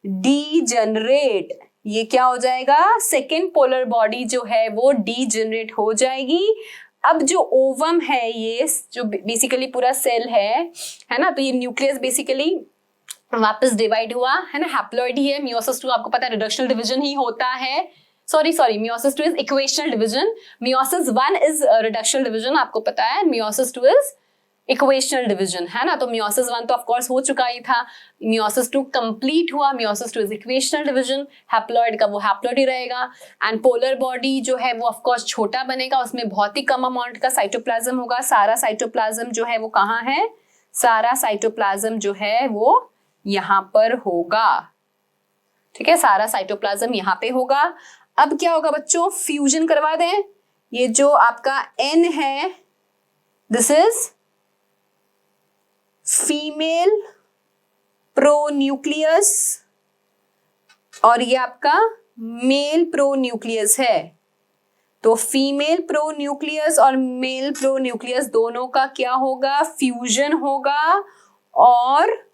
Speaker 1: degenerate. ये क्या हो जाएगा, सेकेंड पोलर बॉडी जो है वो डीजेनरेट हो जाएगी। अब जो ओवम है, ये जो बेसिकली पूरा सेल है ना, तो ये न्यूक्लियस बेसिकली वापस डिवाइड हुआ है ना, हैप्लॉइड ही है। मियोसिस 2 आपको पता है रिडक्शनल डिवीजन ही होता है। Sorry meiosis 2 is equational division, meiosis 1 is reductional division, आपको पता है। मियोसिस 2 इज इक्वेशनल डिवीजन, है ना। तो मियोसिस 1 तो ऑफ कोर्स हो चुका ही था, मियोसिस 2 कंप्लीट हुआ, meiosis 2 is equational division, haploid का वो हैप्लॉइड ही रहेगा। एंड पोलर बॉडी जो है वो ऑफ कोर्स छोटा बनेगा, उसमें बहुत ही कम अमाउंट का साइटोप्लाज्म होगा। सारा साइटोप्लाज्म जो है वो कहाँ है, सारा साइटोप्लाज्म जो है वो यहाँ पर होगा, ठीक है। सारा साइटोप्लाज्म यहाँ पे होगा। अब क्या होगा बच्चों, फ्यूजन करवा दें। ये जो आपका N है, दिस इज फीमेल प्रोन्यूक्लियस और ये आपका मेल प्रोन्यूक्लियस है। तो फीमेल प्रोन्यूक्लियस और मेल प्रोन्यूक्लियस दोनों का क्या होगा, फ्यूजन होगा और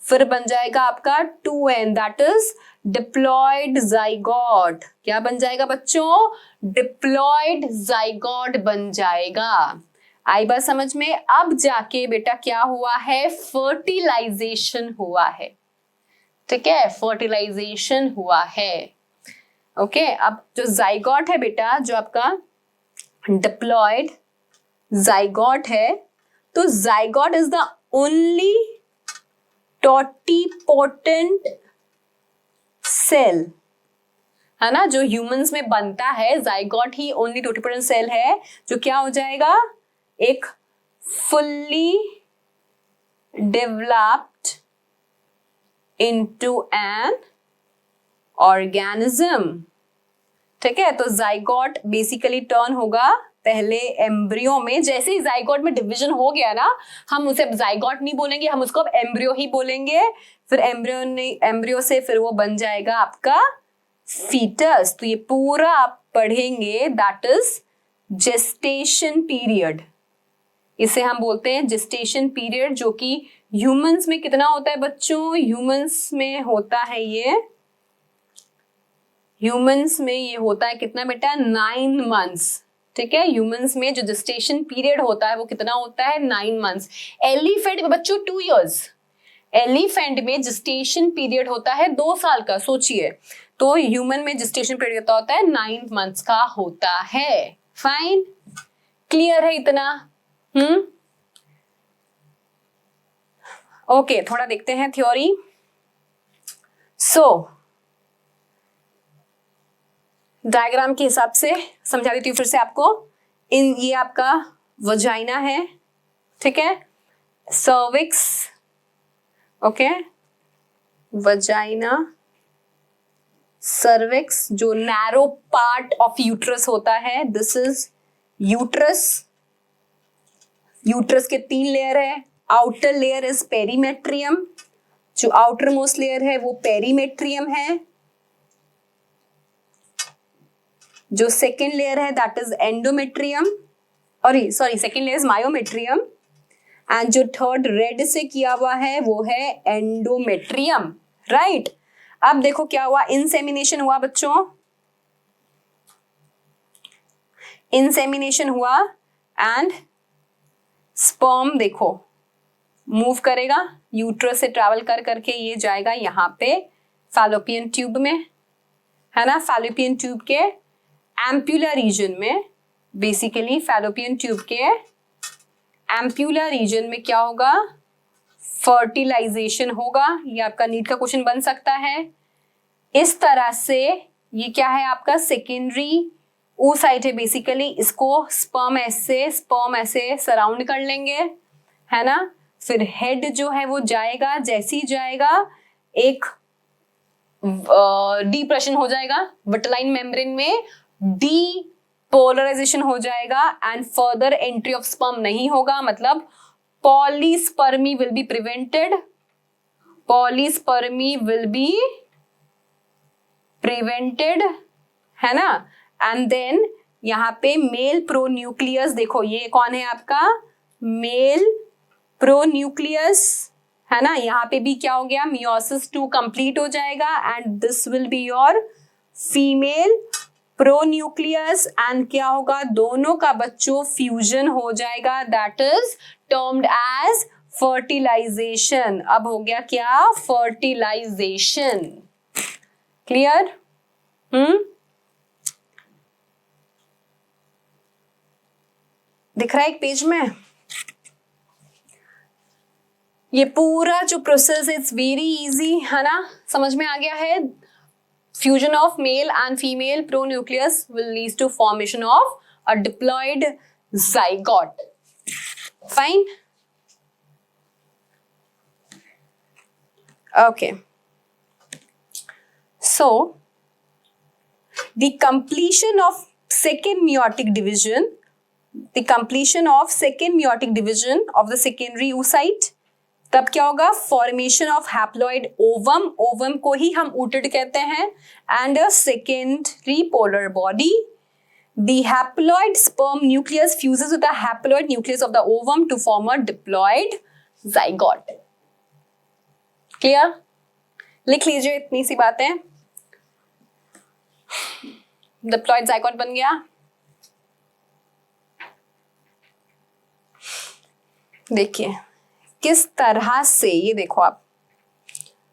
Speaker 1: फिर बन जाएगा आपका 2N, that is diploid zygote. क्या बन जाएगा बच्चों, डिप्लॉयड जाइगोट बन जाएगा। आई बात समझ में। अब जाके बेटा क्या हुआ है, फर्टिलाइजेशन हुआ है, ठीक है, फर्टिलाइजेशन हुआ है। ओके, अब जो जाइगोट है बेटा, जो आपका डिप्लॉयड जाइगोट है, तो zygote is the only totipotent cell, है ना, जो ह्यूमंस में बनता है। जाइगोट ही ओनली टोटिपोटेंट सेल है जो क्या हो जाएगा, एक fully developed into an organism, ठीक है। तो जाइगोट बेसिकली टर्न होगा पहले एम्ब्रियो में। जैसे ही जाइगोट में डिवीजन हो गया ना, हम उसे जाइगोट नहीं बोलेंगे, हम उसको अब एम्ब्रियो ही बोलेंगे। फिर एम्ब्रियो से फिर वो बन जाएगा आपका फीटस। तो ये पूरा आप पढ़ेंगे, दैट इज जेस्टेशन पीरियड। इसे हम बोलते हैं जेस्टेशन पीरियड, जो कि ह्यूमंस में कितना होता है बच्चों, ह्यूमंस में होता है कितना बेटा, 9 मंथ्स, ठीक है। ह्यूमंस में जो जेस्टेशन पीरियड होता है वो कितना होता है, 9 मंथ्स। एलिफेंट में बच्चों 2 इयर्स, एलिफेंट में जेस्टेशन पीरियड होता है 2 साल का, सोचिए। तो ह्यूमन में जेस्टेशन पीरियड कितना होता है, 9 मंथ्स का होता है। फाइन, क्लियर है इतना? ओके, थोड़ा देखते हैं थ्योरी। डायग्राम के हिसाब से समझा देती हूँ फिर से आपको। ये आपका वजाइना है, ठीक है, सर्विक्स, ओके, वजाइना, सर्विक्स, जो नैरो पार्ट ऑफ यूट्रस होता है, दिस इज यूट्रस। यूट्रस के 3 लेयर है। आउटर लेयर इज पेरीमेट्रियम, जो आउटर मोस्ट लेयर है वो पेरीमेट्रियम है। जो सेकेंड लेयर है दैट इज एंडोमेट्रियम, और sorry second layer is myometrium, and जो थर्ड रेड से किया हुआ है वो है एंडोमेट्रियम, राइट। अब देखो क्या हुआ, इंसेमिनेशन हुआ बच्चों, इंसेमिनेशन हुआ एंड स्पर्म देखो मूव करेगा, यूट्रस से ट्रैवल कर करके ये जाएगा यहाँ पे फैलोपियन ट्यूब में, है ना। फैलोपियन ट्यूब के एम्प्यूलर रीजन में, बेसिकली फैलोपियन ट्यूब के एम्प्यूलर रीजन में क्या होगा, फर्टिलाइजेशन होगा। ये आपका नीट का क्वेश्चन बन सकता है। इस तरह से ये क्या है आपका सेकेंडरी oocyte है बेसिकली, इसको स्पर्म ऐसे सराउंड कर लेंगे, है ना। फिर हेड जो है वो जाएगा, जैसे ही जाएगा एक डिप्रेशन हो जाएगा विट्लाइन मेम्ब्रेन में, डीपोलराइजेशन हो जाएगा and further entry of sperm नहीं होगा, मतलब polyspermy will be prevented, polyspermy will be prevented, है ना। एंड देन यहाँ पे मेल प्रोन्यूक्लियस, देखो ये कौन है आपका, मेल प्रोन्यूक्लियस, है ना। यहाँ पे भी क्या हो गया, मियोसिस 2 कंप्लीट हो जाएगा and this will be your female pronucleus and क्या होगा, दोनों का बच्चों फ्यूजन हो जाएगा, that is termed as fertilization. अब हो गया क्या, फर्टिलाइजेशन। क्लियर? दिख रहा है एक पेज में? ये पूरा जो प्रोसेस इज वेरी इजी, है ना, समझ में आ गया है। Fusion of male and female pronucleus will lead to formation of a diploid zygote. Fine? Okay. So, the completion of second meiotic division of the secondary oocyte, तब क्या होगा, formation of haploid ovum, ovum को ही हम ooted कहते हैं, and a secondary polar body. The haploid sperm nucleus fuses with the haploid nucleus of the ovum to form a diploid zygote. Clear? लिख लीजिए, इतनी सी बात है. Diploid zygote बन गया. देखिए किस तरह से, ये देखो आप,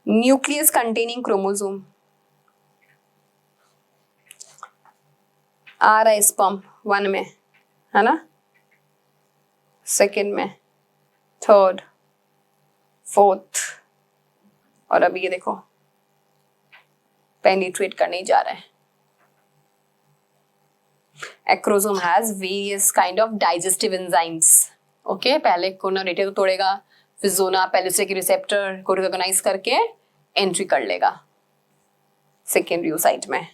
Speaker 1: न्यूक्लियस कंटेनिंग क्रोमोसोम आ रहा है स्पर्म 1 में, है ना, सेकेंड में, थर्ड, फोर्थ, और अभी ये देखो पेनिट्रेट करने जा रहा है. Acrosome has various kind of digestive enzymes. Okay, पहले कोना रेडियो तोड़ेगा, फिर जोना पेलिस्टिक रिसेप्टर को रिकॉग्नाइज करके एंट्री कर लेगा सेकेंडरी oocyte में.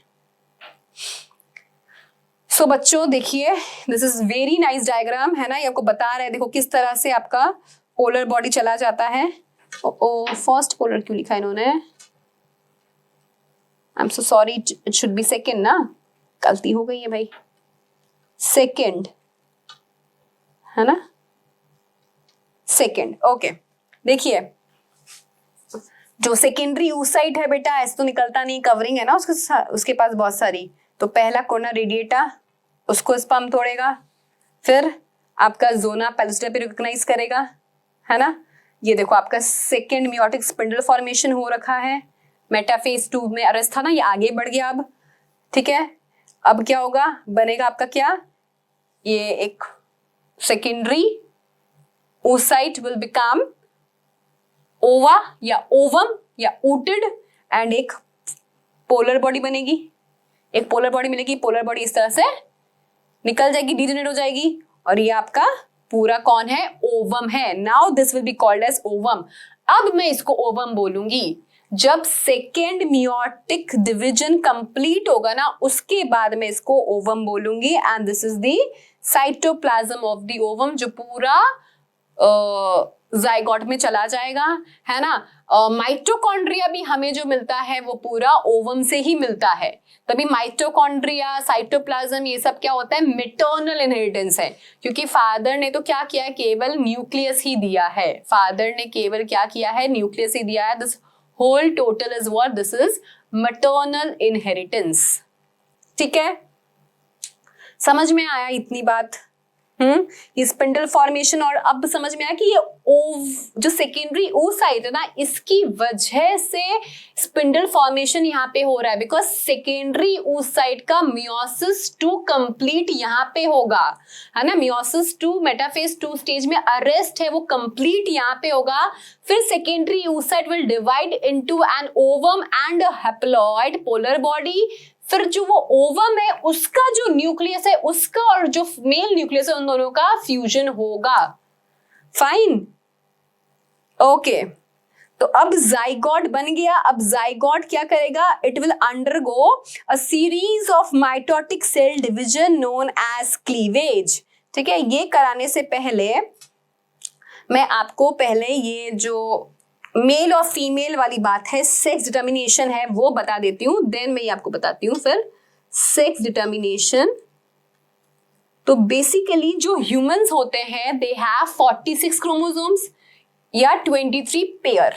Speaker 1: सो बच्चों देखिए, this is very nice diagram, है ना. ये आपको बता रहा है, देखो किस तरह से आपका पोलर बॉडी चला जाता है. फर्स्ट पोलर क्यों लिखा इन्होंने, I am so sorry, it should be second ना, गलती हो गई है भाई, सेकेंड, है ना, सेकेंड. ओके, देखिए जो सेकेंडरी oocyte है बेटा, ऐसे तो निकलता नहीं, कवरिंग है ना उसके पास बहुत सारी. तो पहला कोना रेडिएटा, उसको स्पर्म तोड़ेगा, फिर आपका जोना पेलिस्टिया पे रिकॉग्नाइज करेगा, है ना. ये देखो आपका सेकेंड मियोटिक स्पिंडल फॉर्मेशन हो रखा है, मेटाफेज 2 में अरेस्ट था ना, ये आगे बढ़ गया अब. ठीक है, अब क्या होगा, बनेगा आपका क्या, ये एक secondary oocyte will become ova या ovum या ooted एंड एक पोलर बॉडी बनेगी, एक पोलर बॉडी मिलेगी. पोलर बॉडी इस तरह से निकल जाएगी, डिजेनरेट हो जाएगी, और ये आपका पूरा कौन है, ओवम है. Now this will be called as ovum. अब मैं इसको ओवम बोलूंगी जब सेकेंड मियोटिक डिवीजन कंप्लीट होगा ना, उसके बाद मैं इसको ओवम बोलूंगी. And this is the cytoplasm of the ovum, जो पूरा जाइगोट में चला जाएगा, है ना. माइटोकॉन्ड्रिया भी हमें जो मिलता है वो पूरा ओवम से ही मिलता है. तभी माइटोकॉन्ड्रिया, साइटोप्लाज्म, ये सब क्या होता है, मिटर्नल इनहेरिटेंस है, क्योंकि फादर ने तो क्या किया है, केवल न्यूक्लियस ही दिया है. फादर ने केवल क्या किया है, न्यूक्लियस ही दिया है. This whole total is what, this is maternal inheritance. ठीक है, समझ में आया इतनी बात? ये स्पिंडल फॉर्मेशन। और अब समझ में आया कि ये ओव जो सेकेंडरी oocyte है ना, इसकी वजह से स्पिंडल फॉर्मेशन यहाँ पे हो रहा है, बिकॉज सेकेंडरी oocyte का मियोसिस 2 कंप्लीट यहाँ पे होगा, है ना। मियोसिस 2 मेटाफेज 2 स्टेज में अरेस्ट है, वो कंप्लीट यहाँ पे होगा। फिर secondary oocyte will divide into an ovum and haploid polar body. फिर जो वो ओवम है उसका जो न्यूक्लियस है, उसका और जो मेल न्यूक्लियस है, उन दोनों का फ्यूजन होगा। Fine, okay. तो अब जाइगोट बन गया। अब जाइगोट क्या करेगा? It will undergo a series of mitotic cell division known as cleavage. ठीक है, ये कराने से पहले मैं आपको पहले ये जो मेल और फीमेल वाली बात है, सेक्स डिटर्मिनेशन है, वो बता देती हूँ, देन मैं ये आपको बताती हूँ फिर सेक्स डिटर्मिनेशन। तो बेसिकली जो ह्यूमंस होते हैं दे हैव 46 क्रोमोसोम्स या 23 पेयर,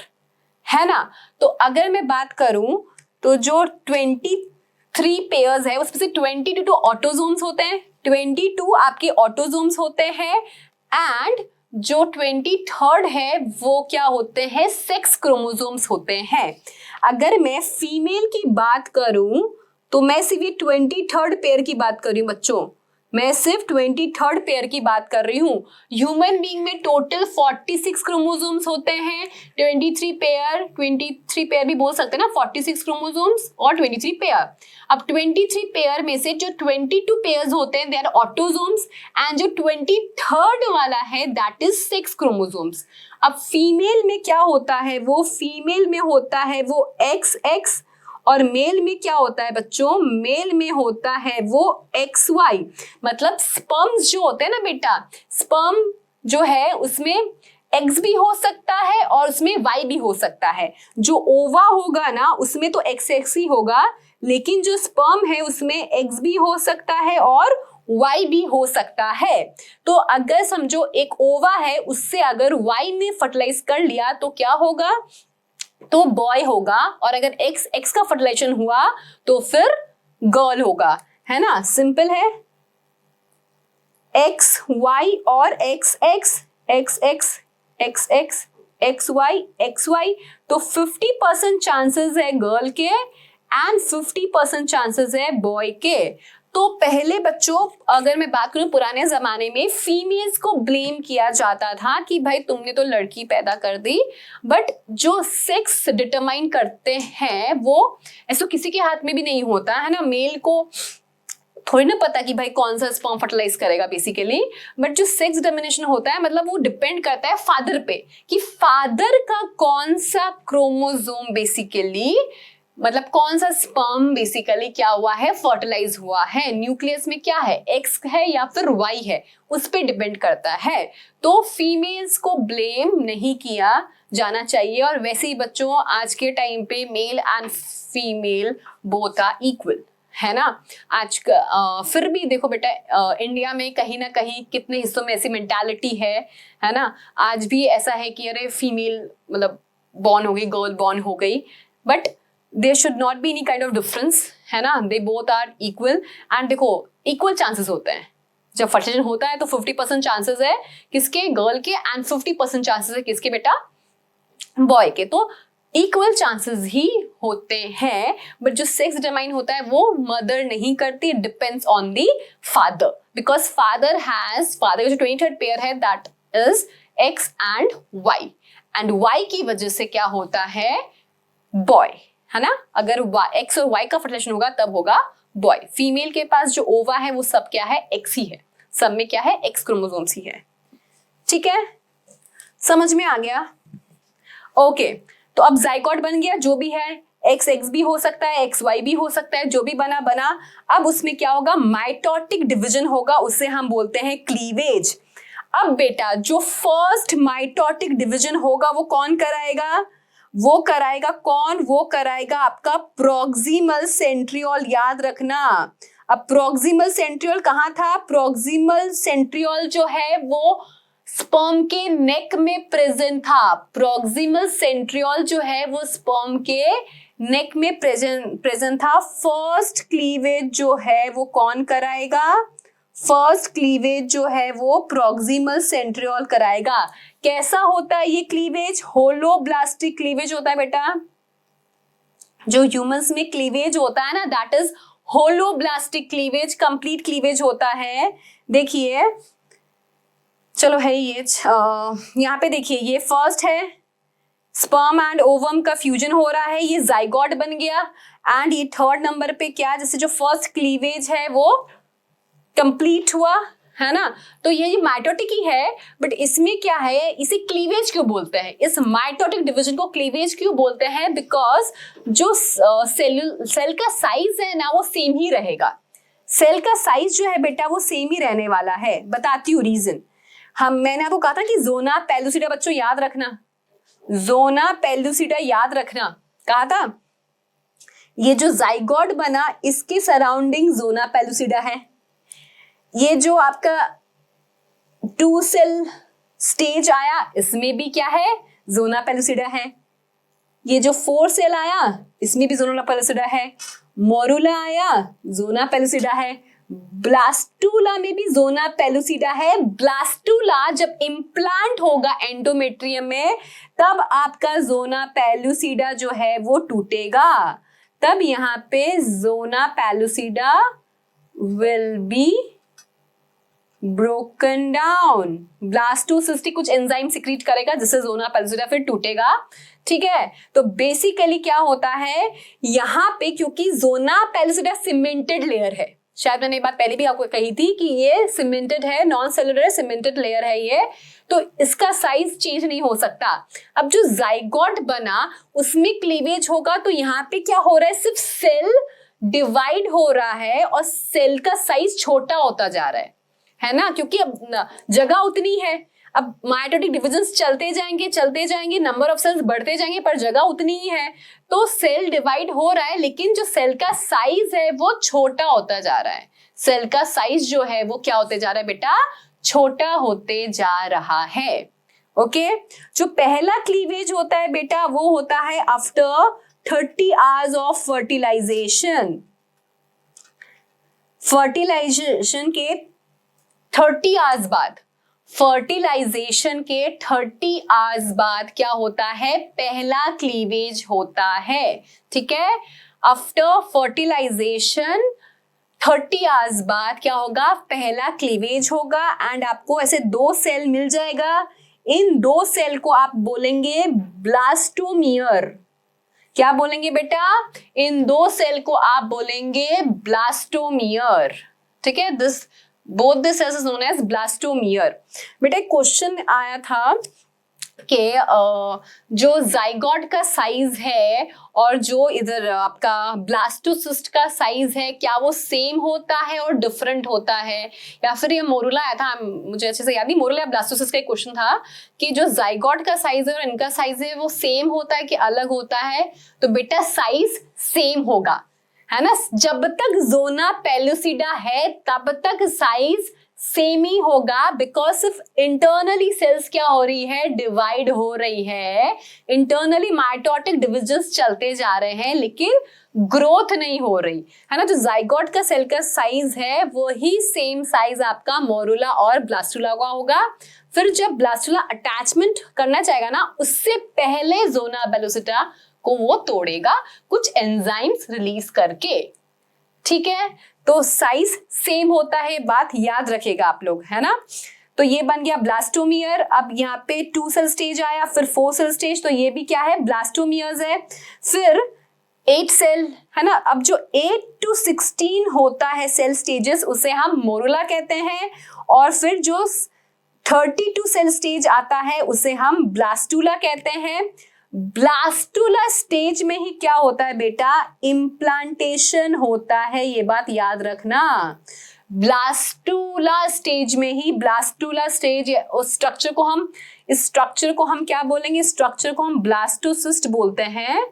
Speaker 1: है ना। तो अगर मैं बात करूं तो जो 23 पेयर्स है उसमें से 22 तो ऑटोजोम्स होते हैं, 22 आपके ऑटोजोम्स होते हैं, एंड जो 23rd है वो क्या होते हैं? सेक्स क्रोमोसोम्स होते हैं। अगर मैं फीमेल की बात करूं तो मैं सिर्फ ये 23rd पेयर की बात कर रही हूं बच्चों, मैं सिर्फ 23rd पेयर की बात कर रही हूँ। ह्यूमन बीइंग में टोटल 46 क्रोमोसोम्स होते हैं, 23 पेयर भी बोल सकते हैं ना, 46 क्रोमोसोम्स और 23 पेयर। अब 23 पेयर में से जो 22 पेयर्स होते हैं दे आर ऑटोसोम्स, एंड जो 23rd वाला है दैट इज 6 क्रोमोसोम्स। अब फीमेल में क्या होता है? वो फीमेल में होता है वो XX, और मेल में क्या होता है बच्चों? मेल में होता है वो XY। मतलब स्पर्म्स जो होते हैं ना बेटा, स्पर्म जो है उसमें X भी हो सकता है और उसमें Y भी हो सकता है। जो ओवा होगा ना उसमें तो XX ही होगा, लेकिन जो स्पर्म है उसमें X भी हो सकता है और Y भी हो सकता है। तो अगर समझो एक ओवा है, उससे अगर Y ने फर्टिलाइज कर लिया तो क्या होगा? तो बॉय होगा, और अगर एक्स का फर्टिलाइजेशन हुआ तो फिर गर्ल होगा, है ना। सिंपल है, एक्स वाई और X X X X X X X Y. तो 50% चांसेस है गर्ल के एंड 50% चांसेस है बॉय के। तो पहले बच्चों अगर मैं बात करूं पुराने जमाने में फीमेल्स को ब्लेम किया जाता था कि भाई तुमने तो लड़की पैदा कर दी, बट जो सेक्स डिटरमाइन करते हैं वो ऐसा किसी के हाथ में भी नहीं होता है ना। मेल को थोड़ी ना पता कि भाई कौन सा स्पर्म फर्टिलाइज करेगा बेसिकली, बट जो सेक्स डिटर्मिनेशन होता है मतलब वो डिपेंड करता है फादर पे, कि फादर का कौन सा क्रोमोसोम बेसिकली, मतलब कौन सा स्पर्म बेसिकली क्या हुआ है? फर्टिलाइज हुआ है। न्यूक्लियस में क्या है? एक्स है या फिर वाई है, उस पे डिपेंड करता है। तो फीमेल्स को ब्लेम नहीं किया जाना चाहिए। और वैसे ही बच्चों आज के टाइम पे male and female both are equal, है ना। आज फिर भी देखो बेटा इंडिया में कहीं ना कहीं कितने हिस्सों में ऐसी मेंटालिटी है ना। आज भी ऐसा है कि अरे फीमेल मतलब बॉर्न हो गई, गर्ल बॉर्न हो गई, but there should not be any kind of difference, है ना। They both are equal. And देखो इक्वल चांसेस होते हैं जब फर्टिलाइजेशन होता है, तो 50% चांसेस है किसके? गर्ल के, एंड 50% चांसेस है किसके बेटा? बॉय के। तो इक्वल चांसेस ही होते हैं, बट जो सेक्स डिटरमाइन होता है वो मदर नहीं करती, depends on the father, because father का जो 23rd पेयर है that is X and Y, and Y की वजह से क्या होता है? बॉय, है ना। अगर एक्स और वाई का फर्टिलाइजेशन होगा तब होगा बॉय। फीमेल के पास जो ओवा है वो सब क्या है? एक्स ही है, सब में क्या है? एक्स क्रोमोसोम्स ही है। ठीक है, समझ में आ गया? ओके, तो अब जाइगोट बन गया, जो भी है एक्स एक्स भी हो सकता है, एक्स वाई भी हो सकता है, जो भी बना बना। अब उसमें क्या होगा? माइटोटिक डिवीजन होगा, उसे हम बोलते हैं क्लीवेज। अब बेटा जो फर्स्ट माइटोटिक डिवीजन होगा वो कौन कराएगा? वो कराएगा कौन? वो कराएगा आपका प्रॉक्सिमल सेंट्रियोल। याद रखना, अब प्रॉक्सिमल सेंट्रियोल कहाँ था? प्रॉक्सिमल सेंट्रियोल जो है वो स्पर्म के नेक में प्रेजेंट था। प्रॉक्सिमल सेंट्रियोल जो है वो स्पर्म के नेक में प्रेजेंट था। फर्स्ट क्लीवेज जो है वो कौन कराएगा? फर्स्ट क्लीवेज जो है वो प्रॉक्सिमल सेंट्रियोल कराएगा। कैसा होता है ये क्लीवेज? होलोब्लास्टिक क्लीवेज होता है बेटा। जो ह्यूमंस में क्लीवेज होता है ना, that is holoblastic cleavage, complete cleavage होता है। देखिए, चलो है ये यहाँ पे देखिए, ये फर्स्ट है, स्पर्म एंड ओवम का फ्यूजन हो रहा है, ये जाइगोट बन गया। एंड ये थर्ड नंबर पे क्या, जैसे जो फर्स्ट क्लीवेज है वो कंप्लीट हुआ, है ना। तो ये माइटोटिक ही है, बट इसमें क्या है, इसे क्लीवेज क्यों बोलते हैं? इस माइटोटिक डिवीजन को क्लीवेज क्यों बोलते हैं? बिकॉज जो सेल का साइज है ना वो सेम ही रहेगा। सेल का साइज जो है बेटा वो सेम ही रहने वाला है। बताती हूँ रीजन। मैंने आपको कहा था कि जोना पेलुसिडा, बच्चों याद रखना, जोना पेलुसिडा याद रखना कहा था। ये जो जाइगोट बना इसके सराउंडिंग जोना पेलुसिडा है। ये जो आपका 2 सेल स्टेज आया इसमें भी क्या है, जोना पेलुसिडा है। ये जो 4 सेल आया इसमें भी जोना पेलुसिडा है। मोरुला आया, जोना पेलुसिडा है। ब्लास्टूला में भी जोना पेलुसिडा है। ब्लास्टूला जब इम्प्लांट होगा एंडोमेट्रियम में तब आपका जोना पेलुसिडा जो है वो टूटेगा, तब यहाँ पे zona pellucida will be broken down. Blastocystic कुछ एंजाइम सिक्रीट करेगा जिससे जोना पेलुसिडा फिर टूटेगा। ठीक है, तो बेसिकली क्या होता है यहाँ पे, क्योंकि जोना पेलुसिडा सीमेंटेड लेयर है, शायद मैंने ये बात पहले भी आपको कही थी कि ये सीमेंटेड है, नॉन सेलुलर सीमेंटेड लेयर है ये, तो इसका साइज चेंज नहीं हो सकता। अब जो जाइगोट बना उसमें क्लीवेज होगा, तो यहाँ पे क्या हो रहा है, सिर्फ सेल डिवाइड हो रहा है और सेल का साइज छोटा होता जा रहा है ना, क्योंकि अब जगह उतनी है। अब माइटोटिक डिविजन्स चलते जाएंगे, नंबर ऑफ सेल्स बढ़ते जाएंगे, पर जगह उतनी ही है, तो सेल डिवाइड हो रहा है, लेकिन जो सेल का साइज है वो छोटा होता जा रहा है। सेल का साइज जो है वो क्या होते जा रहा है बेटा, छोटा होते जा रहा है। ओके, जो पहला क्लीवेज होता है बेटा वो होता है after 30 hours of fertilization. Fertilization के 30 आवर्स बाद, फर्टिलाइजेशन के 30 आवर्स बाद क्या होता है, पहला क्लीवेज होता है। ठीक है, आफ्टर फर्टिलाइजेशन 30 आवर्स बाद क्या होगा, पहला क्लीवेज होगा। एंड आपको ऐसे 2 सेल मिल जाएगा, इन 2 सेल को आप बोलेंगे ब्लास्टोमियर। क्या बोलेंगे बेटा, इन 2 सेल को आप बोलेंगे ब्लास्टोमियर। ठीक है, both the cells is known as blastomere. बेटा एक क्वेश्चन आया था कि जो जाइगोट का साइज है और जो इधर आपका ब्लास्टोसिस्ट का साइज है, क्या वो सेम होता है और डिफरेंट होता है, या फिर ये मोरुला आया था, मुझे अच्छे से याद नहीं, मोरुला या ब्लास्टोसिस्ट का एक क्वेश्चन था कि जो जाइगोट का साइज है और इनका साइज है वो सेम होता है कि अलग होता है। तो बेटा साइज सेम होगा, है ना। जब तक जोना पेलुसिडा है तब तक साइज सेम ही होगा, बिकॉज सिर्फ इंटरनली सेल्स क्या हो रही है, डिवाइड हो रही है। इंटरनली माइटोटिक डिविजन्स चलते जा रहे हैं लेकिन ग्रोथ नहीं हो रही, है ना। जो जाइगोट का सेल का साइज है वो ही सेम साइज आपका मोरुला और ब्लास्टुला का होगा। फिर जब ब्लास्टुला अटैचमेंट करना चाहेगा ना, उससे पहले जोना पेलुसिडा को वो तोड़ेगा कुछ एंजाइम्स रिलीज करके। ठीक है, तो साइज सेम होता है, बात याद रखेगा आप लोग, है ना। तो ये बन गया ब्लास्टोमियर। अब यहाँ पे 2 सेल स्टेज आया, फिर 4 सेल स्टेज, तो ये भी क्या है, ब्लास्टोमियर्स है। फिर 8 सेल, है ना। अब जो 8 to 16 होता है सेल स्टेजेस उसे हम मोरुला कहते हैं, और फिर जो 32 सेल स्टेज आता है उसे हम ब्लास्टुला कहते हैं। ब्लास्टुला स्टेज में ही क्या होता है बेटा, इम्प्लांटेशन होता है, ये बात याद रखना। ब्लास्टुला स्टेज में ही, ब्लास्टुला स्टेज, उस स्ट्रक्चर को हम, इस स्ट्रक्चर को हम क्या बोलेंगे, स्ट्रक्चर को हम ब्लास्टोसिस्ट बोलते हैं,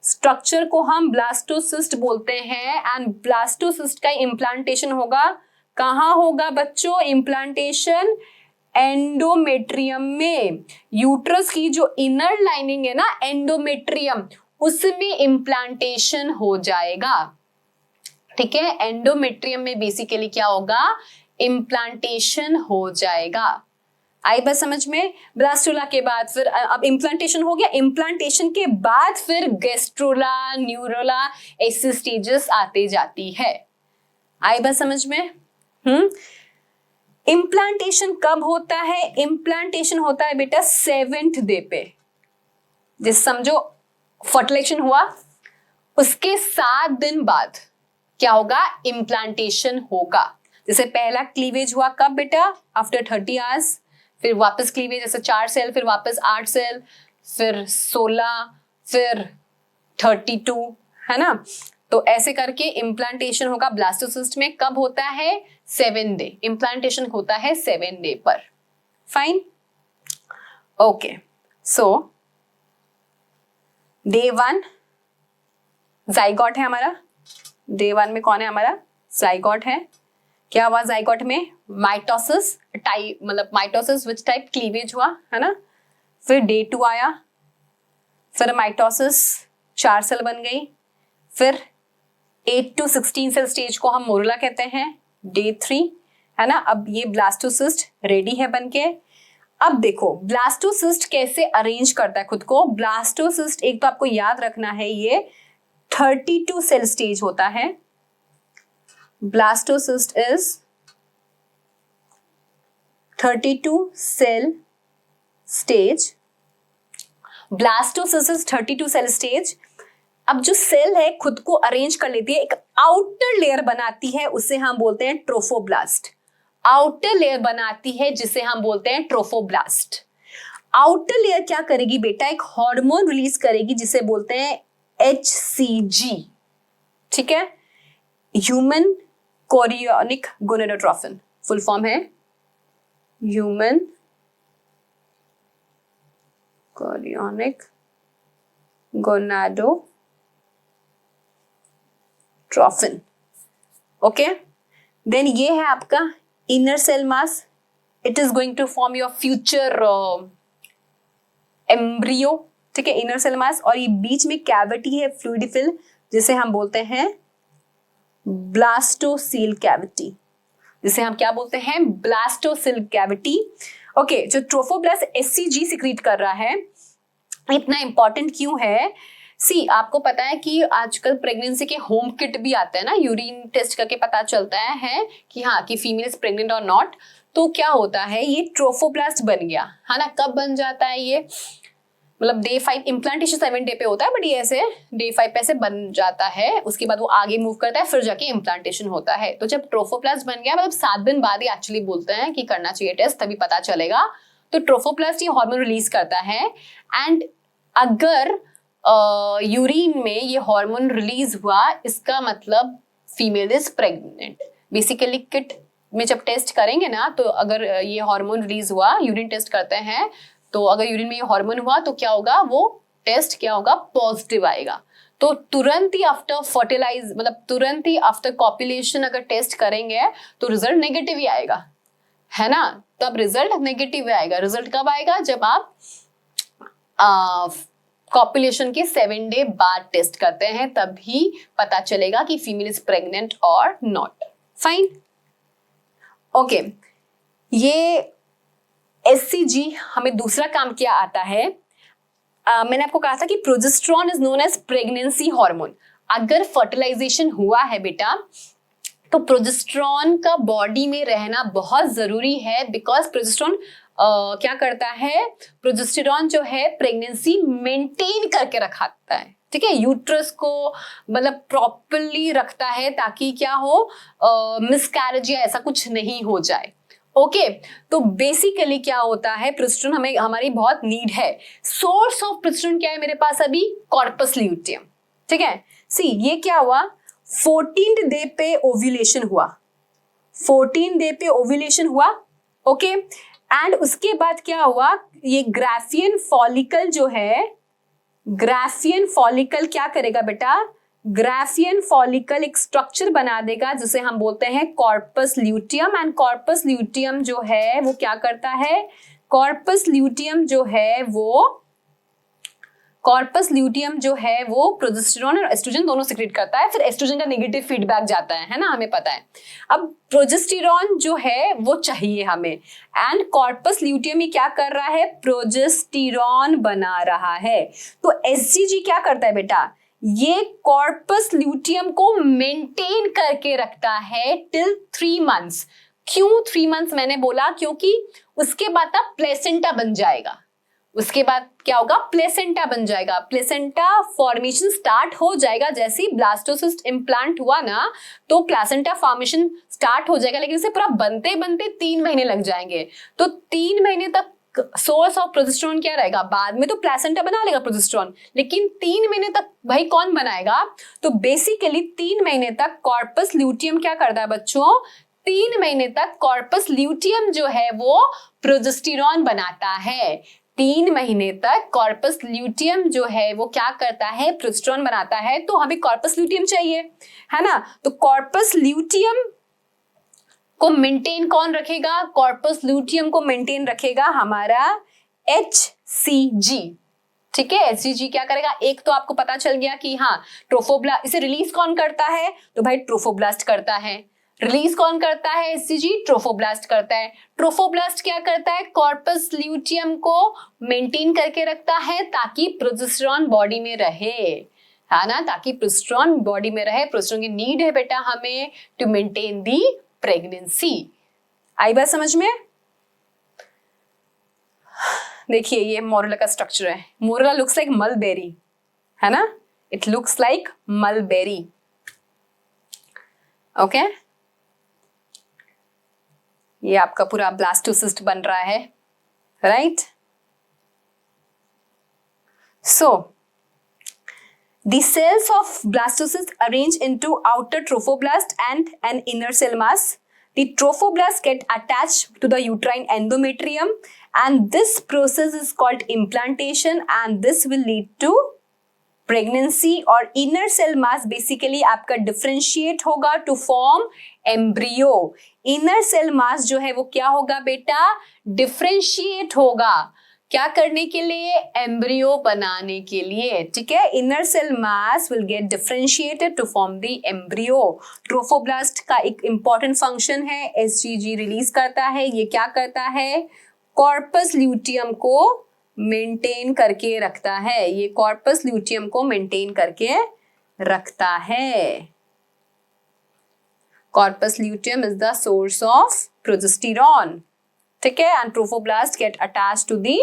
Speaker 1: स्ट्रक्चर को हम ब्लास्टोसिस्ट बोलते हैं। एंड ब्लास्टोसिस्ट का इम्प्लांटेशन होगा, कहाँ होगा बच्चों, इम्प्लांटेशन एंडोमेट्रियम में। यूट्रस की जो इनर लाइनिंग है ना, एंडोमेट्रियम, उसमें इम्प्लांटेशन हो जाएगा। ठीक है, एंडोमेट्रियम में बेसिकली क्या होगा, इम्प्लांटेशन हो जाएगा। आई बात समझ में? ब्लास्टुला के बाद फिर अब इम्प्लांटेशन हो गया, इम्प्लांटेशन के बाद फिर गेस्ट्रुला, न्यूरोला, ऐसे स्टेजेस आते जाती है। आई बात समझ में? इम्प्लांटेशन कब होता है? इम्प्लांटेशन होता है बेटा 7th डे पे। जिस समझो फर्टिलाइजेशन हुआ उसके 7 दिन बाद क्या होगा? इम्प्लांटेशन होगा। जैसे पहला क्लीवेज हुआ कब बेटा? After 30 hours. फिर वापस क्लीवेज, जैसे 4 सेल, फिर वापस 8 सेल, फिर 16, फिर 32, है ना? तो ऐसे करके इम्प्लांटेशन होगा ब्लास्टोसिस्ट में। कब होता है? 7 डे। इम्प्लांटेशन होता है 7 डे पर। Fine, okay. So day 1 zygote है हमारा। डे 1 में कौन है हमारा? जाइगोट है। क्या हुआ जाइगोट में? माइटोसिस टाइप, मतलब माइटोसिस विच टाइप? क्लीवेज हुआ, है ना? फिर डे 2 आया, फिर माइटोसिस 4 सेल बन गई, फिर 8 to 16 सेल स्टेज को हम मोरुला कहते हैं। डे 3, है ना? अब ये ब्लास्टोसिस्ट रेडी है बनके। अब देखो ब्लास्टोसिस्ट कैसे अरेंज करता है खुद को। ब्लास्टोसिस्ट एक तो आपको याद रखना है, ये 32 सेल स्टेज होता है। Blastocyst is 32 cell stage. Blastocyst is 32 cell stage. अब जो सेल है खुद को अरेंज कर लेती है, एक आउटर लेयर बनाती है, उसे हम बोलते हैं ट्रोफोब्लास्ट। आउटर लेयर बनाती है जिसे हम बोलते हैं ट्रोफोब्लास्ट। आउटर लेयर क्या करेगी बेटा? एक हार्मोन रिलीज करेगी जिसे बोलते हैं HCG। ठीक है? Human chorionic gonadotrophin, full form है human chorionic gonadotrophin. Okay, then ये है आपका inner cell mass. It is going to form your future embryo. ठीक है, इनर सेल मास। और ये बीच में कैविटी है फ्लूइडिफिल, जिसे हम बोलते हैं ब्लास्टोसील कैविटी, जिसे हम क्या बोलते हैं? Blastocoel cavity. ओके, जो ट्रोफोब्लास्ट HCG सिक्रीट कर रहा है, इतना इंपॉर्टेंट क्यों है? सी, आपको पता है कि आजकल प्रेगनेंसी के होम किट भी आते हैं ना, यूरिन टेस्ट करके पता चलता है कि हाँ कि फीमेल इज प्रेग्नेंट और नॉट। तो क्या होता है, ये ट्रोफोब्लास्ट बन गया, है ना? कब बन जाता है ये? मतलब डे 5, इम्प्लांटेशन 7 डे पे होता है, बट ये ऐसे डे 5 पे ऐसे बन जाता है। उसके बाद वो आगे मूव करता है, फिर जाके इम्प्लांटेशन होता है। तो जब ट्रोफोप्लास्ट बन गया, मतलब 7 दिन बाद ही एक्चुअली बोलते हैं कि करना चाहिए टेस्ट, तभी पता चलेगा। तो ट्रोफोप्लास्ट ये हार्मोन रिलीज करता है, एंड अगर यूरिन में ये हार्मोन रिलीज हुआ, इसका मतलब female is pregnant. Basically kit में जब टेस्ट करेंगे ना, तो अगर ये हार्मोन रिलीज हुआ, यूरिन टेस्ट करते हैं, तो अगर यूरिन में ये हार्मोन हुआ तो क्या होगा? वो टेस्ट क्या होगा? पॉजिटिव आएगा। तो तुरंत ही आफ्टर फर्टिलाइज, मतलब तुरंत ही आफ्टर कॉपुलेशन अगर टेस्ट करेंगे तो रिजल्ट नेगेटिव ही आएगा, है ना? तब रिजल्ट नेगेटिव आएगा। रिजल्ट कब आएगा? जब आप कॉपुलेशन के 7 डे बाद टेस्ट करते हैं, तभी पता चलेगा कि फीमेल इज प्रेग्नेंट और नॉट। Fine, okay. ये HCG हमें दूसरा काम क्या आता है? मैंने आपको कहा था कि progesterone is known as pregnancy hormone. अगर फर्टिलाइजेशन हुआ है बेटा, तो प्रोजेस्टेरॉन का बॉडी में रहना बहुत जरूरी है, बिकॉज प्रोजेस्टेरॉन क्या करता है? प्रोजेस्टेरॉन जो है प्रेगनेंसी मेंटेन करके रखता है। ठीक है, यूट्रस को मतलब प्रॉपरली रखता है, ताकि क्या हो, मिसकैरेज या ऐसा कुछ नहीं हो जाए। ओके, तो बेसिकली क्या होता है, प्रोजेस्टेरॉन हमें, हमारी बहुत नीड है। सोर्स ऑफ प्रोजेस्टेरॉन क्या है मेरे पास अभी? Corpus luteum. ठीक है, सी ये क्या हुआ? 14th डे पे ओव्यूलेशन हुआ। 14 डे पे ओव्यूलेशन हुआ। ओके, एंड उसके बाद क्या हुआ? ये ग्राफियन फॉलिकल जो है, ग्राफियन फॉलिकल क्या करेगा बेटा? ग्राफियन फॉलिकल एक स्ट्रक्चर बना देगा जिसे हम बोलते हैं corpus luteum. And corpus luteum जो है वो क्या करता है? कॉर्पस ल्यूटियम जो है वो कॉर्पस ल्यूटियम जो है वो प्रोजेस्टेरॉन और एस्ट्रोजन दोनों सिक्रेट करता है, फिर एस्ट्रोजन का नेगेटिव फीडबैक जाता है ना, हमें पता है। अब प्रोजेस्टेरॉन जो है वो चाहिए हमें, एंड कॉर्पस ल्यूटियम ही क्या कर रहा है, प्रोजेस्टेरॉन बना रहा है। तो एसजीजी क्या करता है बेटा, ये कॉर्पस ल्यूटियम को मेंटेन करके रखता है टिल 3 मंथ्स। क्यों 3 मंथ्स मैंने बोला, क्योंकि उसके बाद तब प्लेसेंटा बन जाएगा। उसके बाद क्या होगा, प्लेसेंटा बन जाएगा। प्लेसेंटा फॉर्मेशन स्टार्ट हो जाएगा, जैसे ही ब्लास्टोसिस्ट इम्प्लांट हुआ ना तो प्लेसेंटा फॉर्मेशन स्टार्ट हो जाएगा, लेकिन उसे पूरा बनते बनते 3 महीने लग जाएंगे। तो 3 महीने तक सोर्स ऑफ प्रोजेस्टेरॉन क्या रहेगा, बाद में तो प्लेसेंटा बना लेगा प्रोजेस्टेरॉन, लेकिन 3 महीने तक भाई कौन बनाएगा। तो बेसिकली 3 महीने तक कॉर्पस ल्यूटियम क्या करता है बच्चों, 3 महीने तक कॉर्पस ल्यूटियम जो है वो प्रोजेस्टेरॉन बनाता है। 3 महीने तक कॉर्पस ल्यूटियम जो है वो क्या करता है, प्रोजेस्टेरॉन बनाता है। तो हमें कॉर्पस ल्यूटियम चाहिए, है ना। तो कॉर्पस ल्यूटियम को मेंटेन कौन रखेगा, कॉर्पस ल्यूटियम को मेंटेन रखेगा हमारा HCG। ठीक है, HCG क्या करेगा, एक तो आपको पता चल गया कि हाँ ट्रोफोब्लास्ट, इसे रिलीज कौन करता है, तो भाई ट्रोफोब्लास्ट करता है। रिलीज कौन करता है, HCG ट्रोफोब्लास्ट करता है। ट्रोफोब्लास्ट क्या करता है, कॉर्पस ल्यूटियम को मेंटेन करके रखता है ताकि प्रोजेस्टेरॉन बॉडी में रहे, है ना, ताकि प्रोजेस्टेरॉन बॉडी में रहे। प्रोजेस्टेरॉन की नीड है बेटा हमें टू मेंटेन दी प्रेगनेंसी। आई बात समझ में। देखिए ये मोरेला का स्ट्रक्चर है। मोरेला लुक्स लाइक मलबेरी, है ना, it looks like mulberry. Okay, ये आपका पूरा ब्लास्टोसिस्ट बन रहा है, right. So the cells of blastocyst arrange into outer trophoblast and an inner cell mass. The trophoblasts get attached to the uterine endometrium, and this process is called implantation, and this will lead to pregnancy. और inner cell mass basically आपका differentiate होगा to form embryo. inner cell mass जो है वो क्या होगा बेटा, differentiate होगा, क्या करने के लिए, एम्ब्रियो बनाने के लिए। ठीक है, inner cell mass will get differentiated to form the embryo. Trophoblast का एक इंपॉर्टेंट फंक्शन है, एसजीजी रिलीज करता है। ये क्या करता है, कॉर्पस ल्यूटियम को मेंटेन करके रखता है। ये कॉर्पस ल्यूटियम को मेंटेन करके रखता है। Corpus luteum is the source of progesterone. ठीक है, and trophoblast get attach to the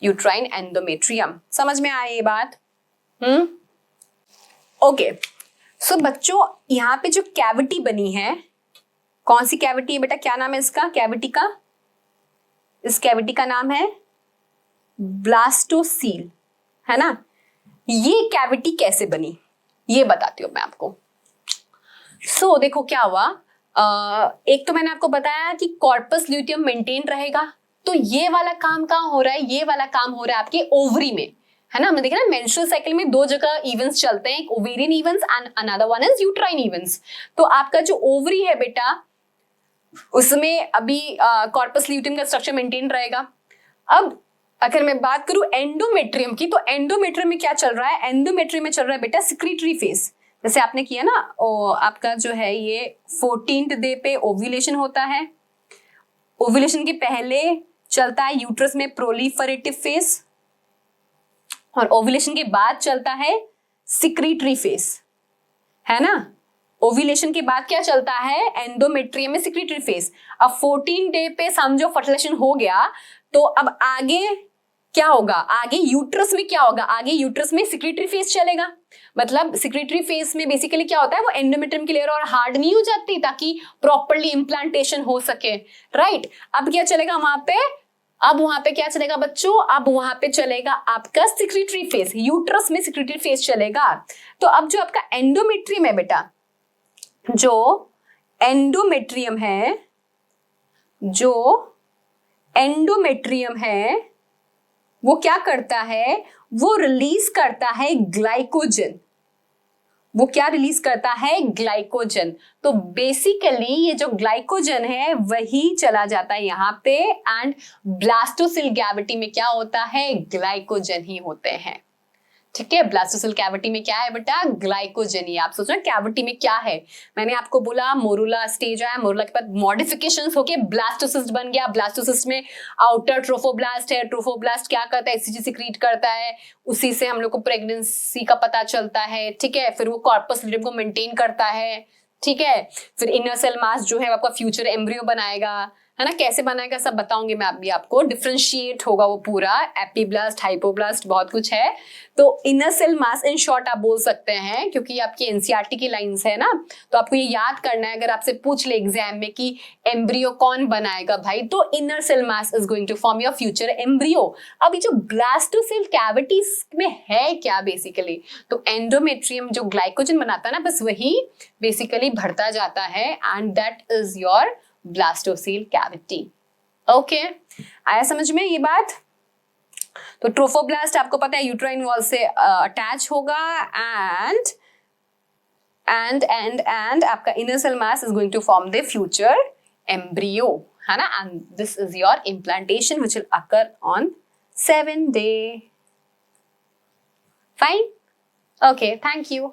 Speaker 1: uterine endometrium. समझ में आए ये बात? ओके, सो बच्चों यहाँ पे जो कैविटी बनी है, कौन सी कैविटी है बेटा, क्या नाम है इसका, कैविटी का, इस कैविटी का नाम है ब्लास्टोसील, है ना। ये कैविटी कैसे बनी ये बताती हूँ मैं आपको। सो देखो क्या हुआ, एक तो मैंने आपको बताया कि कॉर्पस ल्यूटियम मेंटेन रहेगा, तो ये वाला काम कहाँ हो रहा है, ये वाला काम हो रहा है आपके ओवरी में, है ना। हमने देखा ना मेंस्ट्रुअल साइकिल में 2 जगह इवेंट्स चलते हैं, एक ovarian events and another one is uterine events. तो आपका जो ओवरी है बेटा उसमें अभी कॉर्पस ल्यूटियम का स्ट्रक्चर मेंटेन रहेगा। अब अगर मैं बात करूं एंडोमेट्रियम की, तो एंडोमेट्रियम में क्या चल रहा है, एंडोमेट्रियम में चल रहा है बेटा सिक्रीटरी फेज। जैसे आपने किया ना, आपका जो है ये 14th डे पे ओव्यूलेशन होता है। ओव्यूलेशन के पहले चलता है यूट्रस में प्रोलिफरेटिव फेज, और ओव्यूलेशन के बाद चलता है सिक्रीटरी फेज, है ना। ओव्यूलेशन के बाद क्या चलता है, एंडोमेट्रियम में सिक्रीटरी फेज। अब 14 डे पे समझो फर्टिलाइजेशन हो गया, तो अब आगे क्या होगा, आगे यूट्रस में क्या होगा, आगे यूट्रस में सिक्रीटरी फेज चलेगा। मतलब सिक्रीटरी फेज में बेसिकली क्या होता है, वो एंडोमेट्रियम की लेयर और हार्ड नहीं हो जाती ताकि प्रॉपर्ली इम्प्लांटेशन हो सके, राइट। अब क्या चलेगा वहां पे, अब वहां पे क्या चलेगा बच्चों, अब वहां पे चलेगा आपका सिक्रीटरी फेज, यूट्रस में सिक्रीटरी फेज चलेगा। तो अब जो आपका एंडोमेट्रियम है बेटा, जो एंडोमेट्रियम है, जो एंडोमेट्रियम है वो क्या करता है, वो रिलीज करता है ग्लाइकोजन। वो क्या रिलीज करता है, ग्लाइकोजन। तो बेसिकली ये जो ग्लाइकोजन है वही चला जाता है यहाँ पे, एंड ब्लास्टोसिल कैविटी में क्या होता है, ग्लाइकोजन ही होते हैं। ठीक है। ब्लास्टोसेल कैविटी में क्या है बेटा, ग्लाइकोजन। ये आप सोच रहे कैविटी में क्या है, मैंने आपको बोला मोरूला स्टेज आया, मोरूला के बाद मॉडिफिकेशंस होके ब्लास्टोसिस्ट बन गया। ब्लास्टोसिस्ट में आउटर ट्रोफोब्लास्ट है, ट्रोफोब्लास्ट क्या करता है, एसीजी सिक्रीट करता है, उसी से हम लोग को प्रेगनेंसी का पता चलता है। ठीक है, फिर वो कॉर्पस ल्यूटेम को मेंटेन करता है। ठीक है, फिर इनर सेल मास जो है आपका फ्यूचर एम्ब्रियो बनाएगा, है ना, कैसे बनाएगा सब बताऊंगी मैं अभी आपको। डिफरेंशिएट होगा वो पूरा, एपीब्लास्ट, हाइपोब्लास्ट, बहुत कुछ है। तो inner cell mass in short आप बोल सकते हैं, क्योंकि आपकी एनसीईआरटी की लाइंस है ना, तो आपको ये याद करना है। अगर आपसे पूछ ले एग्जाम में कि एम्ब्रियो कौन बनाएगा भाई, तो inner cell mass is going to form your future embryo. अब ये जो ब्लास्टोसेल कैविटीज में है क्या बेसिकली, तो एंडोमेट्रियम जो ग्लाइकोजन बनाता है ना, बस वही बेसिकली बढ़ता जाता है, and that is your blastocoel cavity. Okay, आया समझ में ये बात। तो ट्रोफोब्लास्ट आपको पता है यूट्राइन वॉल से अटैच होगा, एंड आपका inner cell mass is going to form the future embryo, है ना, and this is your implantation which will occur on 7th day. Fine? Okay, thank you.